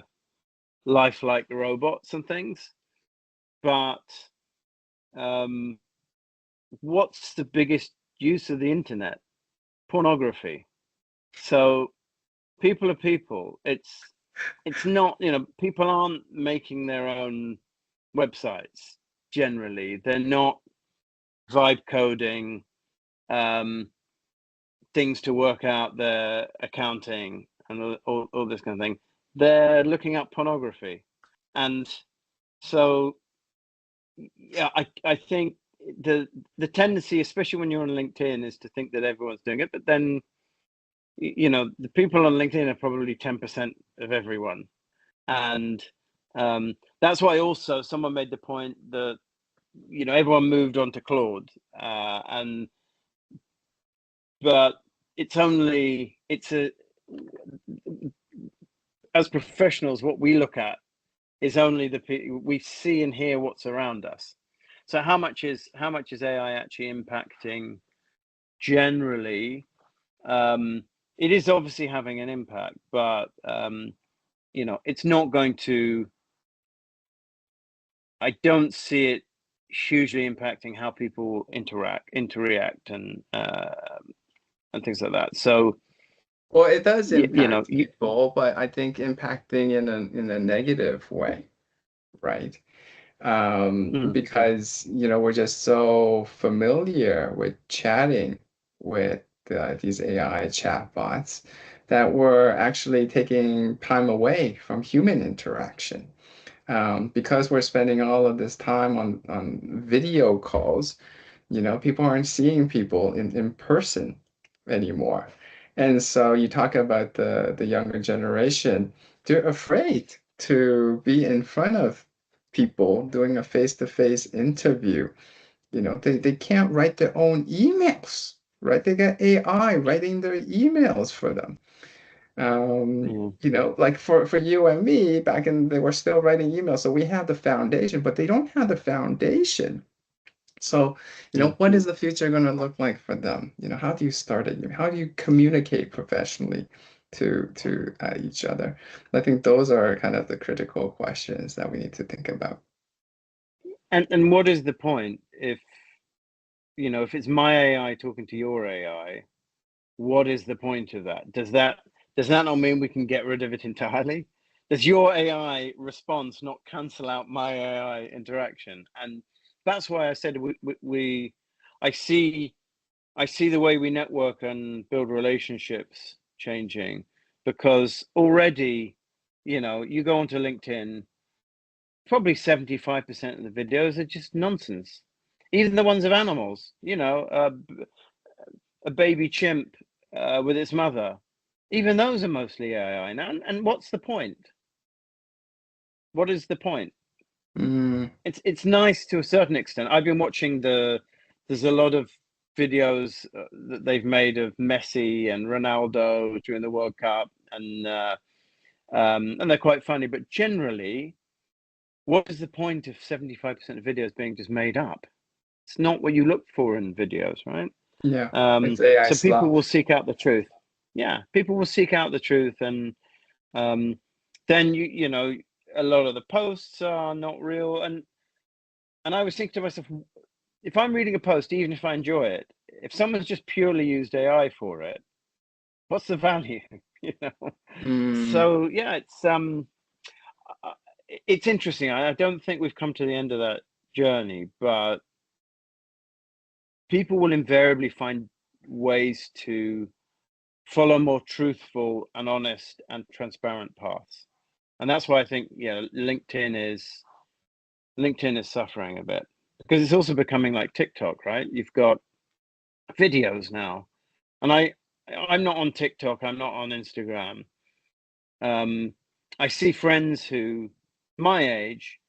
S1: lifelike robots and things. But what's the biggest use of the internet? Pornography. So people are people. It's not, people aren't making their own websites generally. They're not vibe coding things to work out their accounting and all this kind of thing. They're looking up pornography. And so, yeah, I think the tendency, especially when you're on LinkedIn, is to think that everyone's doing it. But then, the people on LinkedIn are probably 10% of everyone. And that's why also someone made the point that, everyone moved on to Claude. But as professionals, what we look at is only we see and hear what's around us. So how much is AI actually impacting generally? It is obviously having an impact, but it's not going to. I don't see it hugely impacting how people interact, and things like that. So
S2: Well, it does
S1: you know,
S2: impact people, but I think impacting in a negative way, right?
S1: mm,
S2: Because we're just so familiar with chatting with these AI chatbots that we're actually taking time away from human interaction. Because we're spending all of this time on video calls, people aren't seeing people in person anymore. And so you talk about the younger generation, they're afraid to be in front of people doing a face-to-face interview. They can't write their own emails, right? They got AI writing their emails for them.
S1: yeah,
S2: Like for you and me, back in they were still writing emails, so we have the foundation, but they don't have the foundation. So,
S1: yeah.
S2: what is the future going to look like for them? How do you start it? How do you communicate professionally to each other? I think those are kind of the critical questions that we need to think about.
S1: And what is the point if it's my AI talking to your AI? What is the point of that? Does that not mean we can get rid of it entirely? Does your AI response not cancel out my AI interaction? And that's why I said I see the way we network and build relationships changing, because already, you go onto LinkedIn, probably 75% of the videos are just nonsense. Even the ones of animals, a baby chimp with its mother. Even those are mostly AI now. And what's the point? What is the point? It's nice to a certain extent. I've been watching there's a lot of videos that they've made of Messi and Ronaldo during the World Cup, and they're quite funny. But generally, what is the point of 75% of videos being just made up? It's not what you look for in videos, right?
S2: Yeah, it's AI
S1: So people
S2: slop.
S1: will seek out the truth. Yeah, people will seek out the truth, and then you know a lot of the posts are not real. And I was thinking to myself, if I'm reading a post, even if I enjoy it, if someone's just purely used AI for it, what's the value? You know. So yeah, it's interesting. I don't think we've come to the end of that journey, but people will invariably find ways to follow more truthful and honest and transparent paths. And that's why I think, yeah, LinkedIn is suffering a bit, because it's also becoming like TikTok, right? You've got videos now, and I'm not on TikTok, I'm not on Instagram. I see friends who my age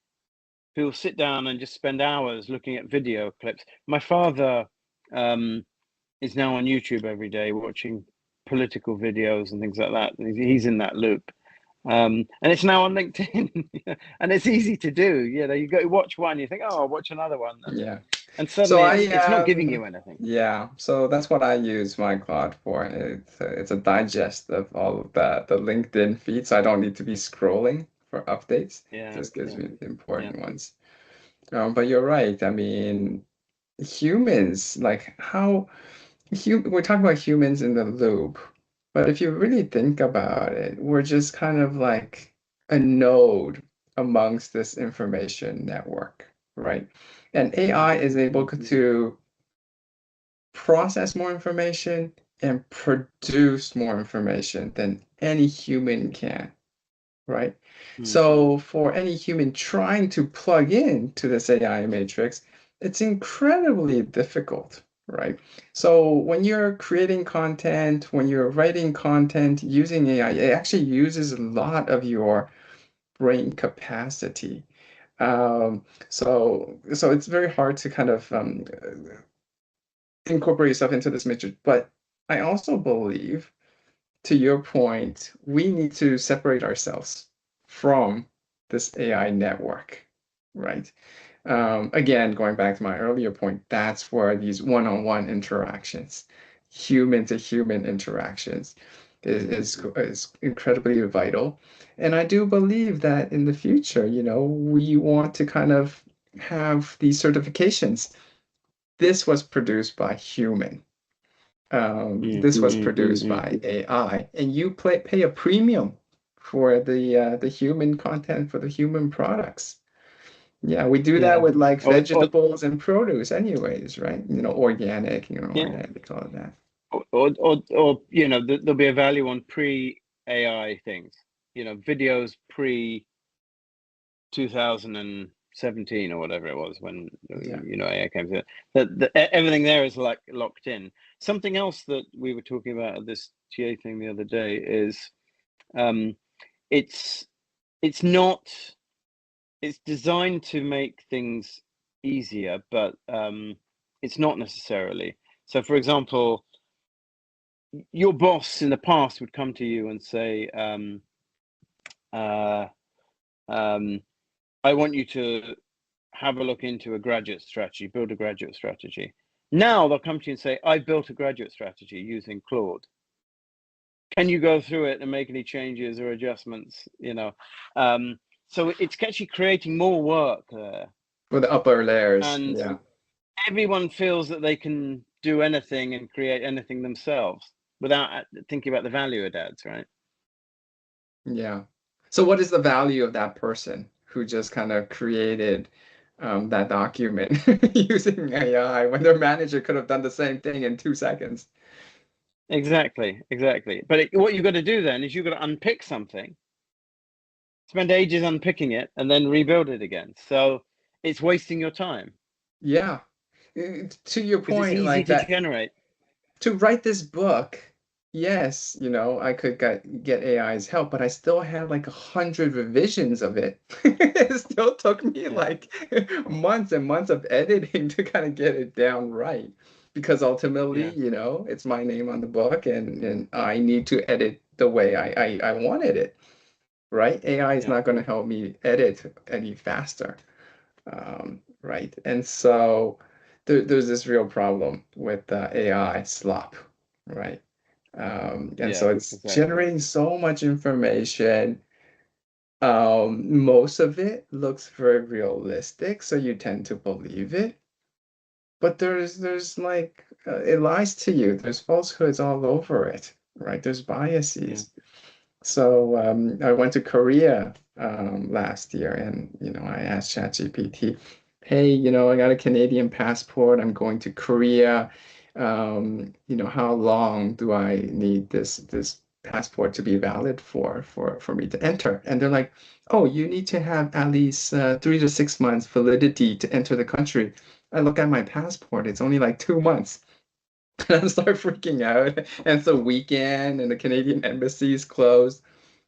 S1: who will sit down and just spend hours looking at video clips. My father is now on YouTube every day watching political videos and things like that. He's in that loop. And it's now on LinkedIn, and it's easy to do. You know, you go watch one, you think, oh, I'll watch another one.
S2: Yeah.
S1: And
S2: So
S1: suddenly it's not giving you anything.
S2: yeah, so that's what I use my cloud for. It's a digest of all of the LinkedIn feed, so I don't need to be scrolling for updates. It
S1: Yeah,
S2: just gives
S1: yeah,
S2: me the
S1: yeah.
S2: important ones. But you're right. I mean, humans, like we're talking about humans in the loop, but if you really think about it, we're just kind of like a node amongst this information network, right? And AI is able to process more information and produce more information than any human can, right? So for any human trying to plug into this AI matrix, it's incredibly difficult, right? So when you're creating content, when you're writing content using AI, it actually uses a lot of your brain capacity. So it's very hard to kind of incorporate yourself into this matrix. But I also believe, to your point, we need to separate ourselves from this AI network, right? Again, going back to my earlier point, that's where these one-on-one interactions, human to human interactions, is incredibly vital. And I do believe that in the future, you know, we want to kind of have these certifications. This was produced by human. This was produced by AI, and you pay a premium for the human content, for the human products. Yeah, we do that
S1: Yeah.
S2: with like
S1: Or
S2: vegetables and produce anyways, right? You know, organic,
S1: yeah.
S2: organic, all of that.
S1: Or you know, there'll be a value on pre-AI things. You know, videos pre 2017 or whatever it was when
S2: Yeah.
S1: you know AI came to everything there is like locked in. Something else that we were talking about at this TA thing the other day is um, it's not it's designed to make things easier, but it's not necessarily. So, for example, your boss in the past would come to you and say, uh, I want you to have a look into a graduate strategy, build a graduate strategy. Now they'll come to you and say, I built a graduate strategy using Claude. Can you go through it and make any changes or adjustments? You know, so it's actually creating more work there.
S2: For the upper layers,
S1: And
S2: yeah.
S1: everyone feels that they can do anything and create anything themselves without thinking about the value it adds, right?
S2: Yeah. So what is the value of that person who just kind of created that document using AI when their manager could have done the same thing in 2 seconds?
S1: Exactly. But what you've got to do then is you've got to unpick something, spend ages unpicking it, and then rebuild it again. So it's wasting your time
S2: Yeah. To your
S1: because it's
S2: point,
S1: easy
S2: like
S1: to
S2: that,
S1: generate.
S2: to write this book, yes, I could get AI's help, but I still had like 100 revisions of it. It still took me
S1: Yeah,
S2: like months and months of editing to kind of get it down right. Because ultimately,
S1: yeah,
S2: it's my name on the book, and I need to edit the way I wanted it, right? AI is
S1: yeah,
S2: not going to help me edit any faster, right? And so there's this real problem with AI slop, right? And
S1: yeah,
S2: so it's
S1: exactly.
S2: generating so much information. Most of it looks very realistic, so you tend to believe it. But there's like it lies to you. There's falsehoods all over it, right? There's
S1: Yeah,
S2: biases. So I went to Korea last year, and I asked ChatGPT, "Hey, I got a Canadian passport. I'm going to Korea. How long do I need this passport to be valid for me to enter?" And they're like, "Oh, you need to have at least 3 to 6 months validity to enter the country." I look at my passport; it's only like 2 months. And I start freaking out. And it's a weekend, and the Canadian embassy is closed.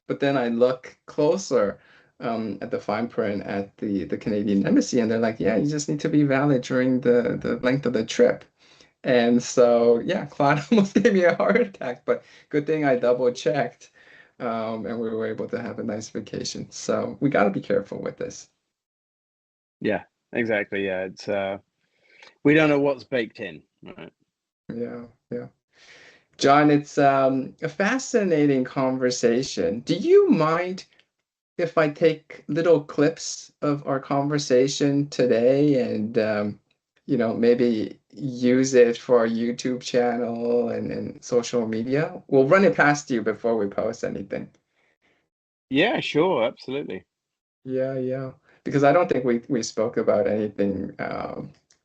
S2: But then I look closer at the fine print at the Canadian embassy, and they're like, "Yeah, you just need to be valid during the length of the trip." And so, yeah, Claude almost gave me a heart attack, but good thing I double checked, and we were able to have a nice vacation. So we got to be careful with this.
S1: yeah, exactly. Yeah, it's we don't know what's baked in, right?
S2: Yeah, yeah. John, it's a fascinating conversation. Do you mind if I take little clips of our conversation today and maybe use it for our YouTube channel and social media? We'll run it past you before we post anything.
S1: Yeah, sure, absolutely.
S2: Yeah, yeah. Because I don't think we spoke about anything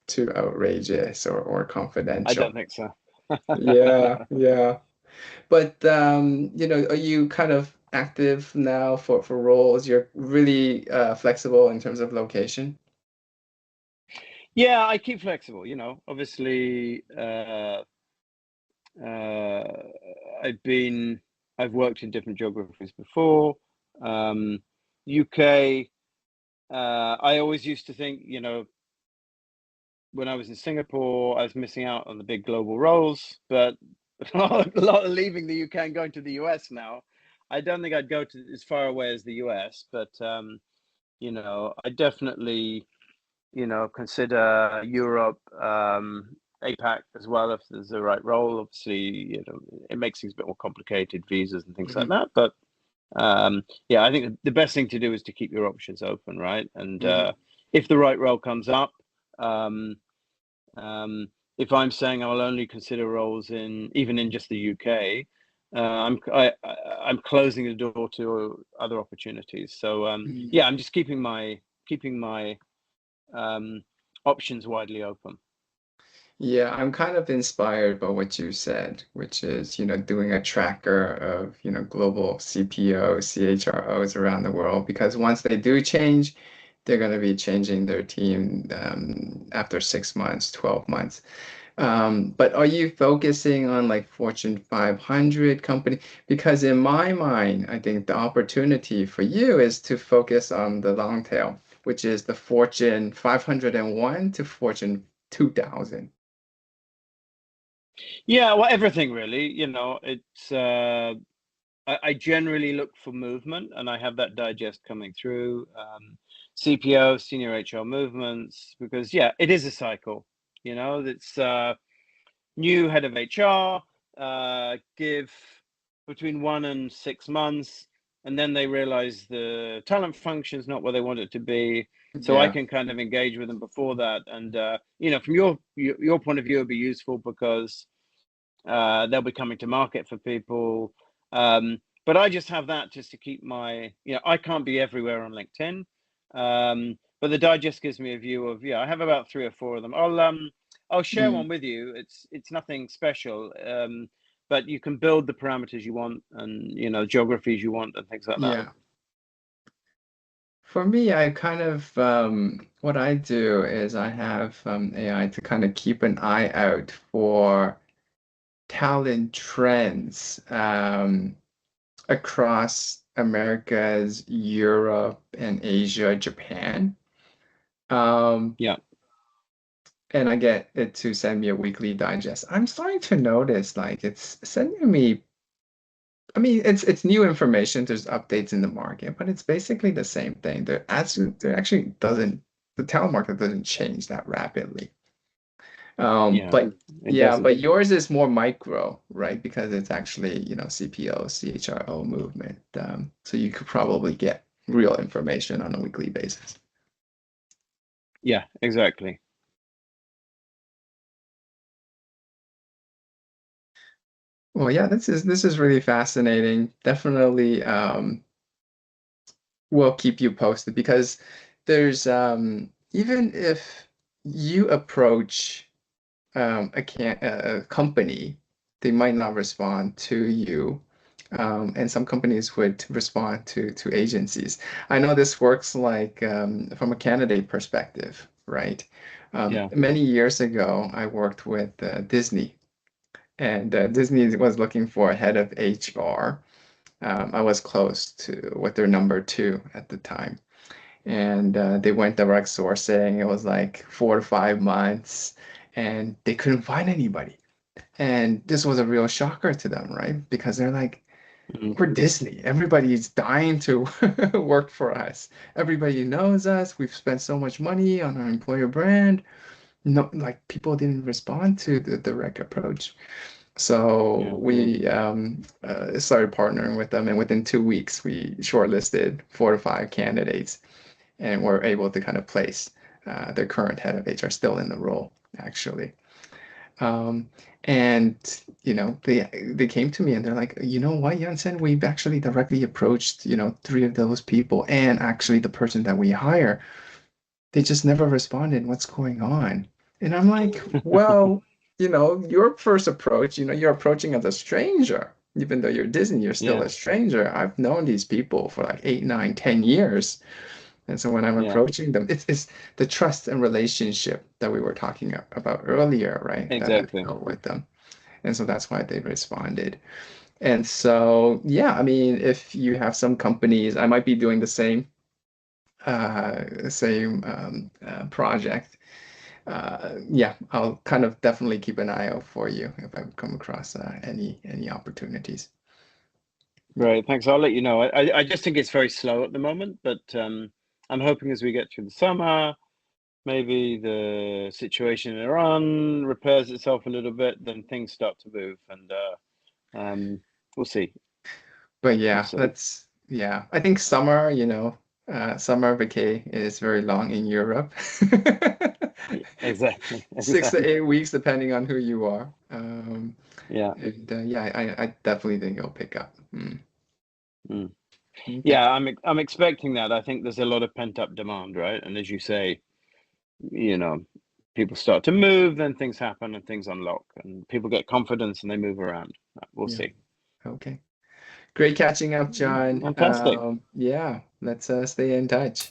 S2: too outrageous or
S1: I don't
S2: confidential.
S1: think so.
S2: Yeah, yeah. But are you kind of active now for roles? You're really flexible in terms of location?
S1: Yeah, I keep flexible, obviously, uh, I've been, I've worked in different geographies before. Um, UK, I always used to think, when I was in Singapore, I was missing out on the big global roles, but a lot of leaving the UK and going to the US now. I don't think I'd go to as far away as the US, but I definitely, consider Europe, APAC as well if there's the right role. Obviously, it makes things a bit more complicated, visas and things like
S2: Hmm.
S1: that. But yeah, I think the best thing to do is to keep your options open, right? And
S2: Hmm.
S1: if the right role comes up, um, um, if I'm saying I'll only consider roles in even in just the UK, I'm closing the door to other opportunities. So
S2: Hmm.
S1: yeah, I'm just keeping my um, options widely open.
S2: Yeah, I'm kind of inspired by what you said, which is, doing a tracker of, global CPOs, CHROs around the world, because once they do change, they're going to be changing their team after 6 months, 12 months. But are you focusing on like Fortune 500 company? Because in my mind, I think the opportunity for you is to focus on the long tail, which is the Fortune 501 to Fortune 2000.
S1: Yeah, well, everything really. It's I generally look for movement, and I have that digest coming through. CPO, senior HR movements, because yeah, it is a cycle. It's new head of HR, give between 1 and 6 months, and then they realize the talent function is not where they want it to be. So I
S2: Yeah.
S1: can kind of engage with them before that, and from your point of view, it'll be useful because they'll be coming to market for people. But I just have that just to keep I can't be everywhere on LinkedIn. But the digest gives me a view of, I have about 3 or 4 of them. I'll share
S2: Mm,
S1: one with you. It's nothing special. But you can build the parameters you want and, geographies you want and things like that.
S2: yeah. For me, I kind of what I do is I have AI to kind of keep an eye out for talent trends across Americas, Europe, and Asia, Japan.
S1: Yeah.
S2: And I get it to send me a weekly digest. I'm starting to notice like it's sending me. I mean, it's new information. There's updates in the market, but it's basically the same thing. There actually doesn't the talent market doesn't change that rapidly.
S1: Yeah.
S2: But
S1: It
S2: yeah,
S1: doesn't.
S2: but yours is more micro, right? Because it's actually, CPO, CHRO movement. So you could probably get real information on a weekly basis.
S1: Yeah, exactly.
S2: Well, yeah, this is really fascinating. Definitely we'll keep you posted because there's even if you approach a company, they might not respond to you. And some companies would respond to agencies. I know this works like from a candidate perspective, right?
S1: Yeah.
S2: Many years ago, I worked with Disney, and Disney was looking for a head of HR. I was close to with their number two at the time, and they went direct sourcing. It was like 4 to 5 months, and they couldn't find anybody. And this was a real shocker to them, right? Because they're like,
S1: Mhm.
S2: we're Disney. Everybody's dying to work for us. Everybody knows us. We've spent so much money on our employer brand. No, like people didn't respond to the direct approach. So
S1: Yeah.
S2: we started partnering with them, and within 2 weeks, we shortlisted 4 to 5 candidates, and were able to kind of place their current head of HR still in the role, actually. Um, and they came to me and they're like, you know what, Jansen, we've actually directly approached, three of those people, and actually the person that we hire, they just never responded. What's going on? And I'm like, well, your first approach, you're approaching as a stranger. Even though you're Disney, you're still
S1: Yeah.
S2: a stranger. I've known these people for like 8, 9, 10 years. And so when I'm
S1: Yeah.
S2: approaching them, it's the trust and relationship that we were talking about earlier, right? That I've
S1: Exactly.
S2: built with them. And so that's why they responded. And so, yeah, I mean, if you have some companies, I might be doing the same project. Yeah, I'll kind of definitely keep an eye out for you if I come across any opportunities.
S1: Great. Thanks. I'll let you know. I just think it's very slow at the moment, but I'm hoping as we get through the summer, maybe the situation in Iran repairs itself a little bit, then things start to move, and we'll see.
S2: But
S1: We'll
S2: yeah,
S1: see.
S2: yeah. I think summer, summer vacay is very long in Europe.
S1: Exactly.
S2: 6 to 8 weeks, depending on who you are.
S1: Yeah.
S2: And yeah, I definitely think it'll pick up.
S1: Mm.
S2: Okay.
S1: Yeah, I'm expecting that. I think there's a lot of pent-up demand, right? And as you say, you know, people start to move, then things happen and things unlock, and people get confidence and they move around. We'll
S2: Yeah.
S1: see.
S2: Okay. Great catching up, John.
S1: Fantastic.
S2: Yeah, let's stay in touch.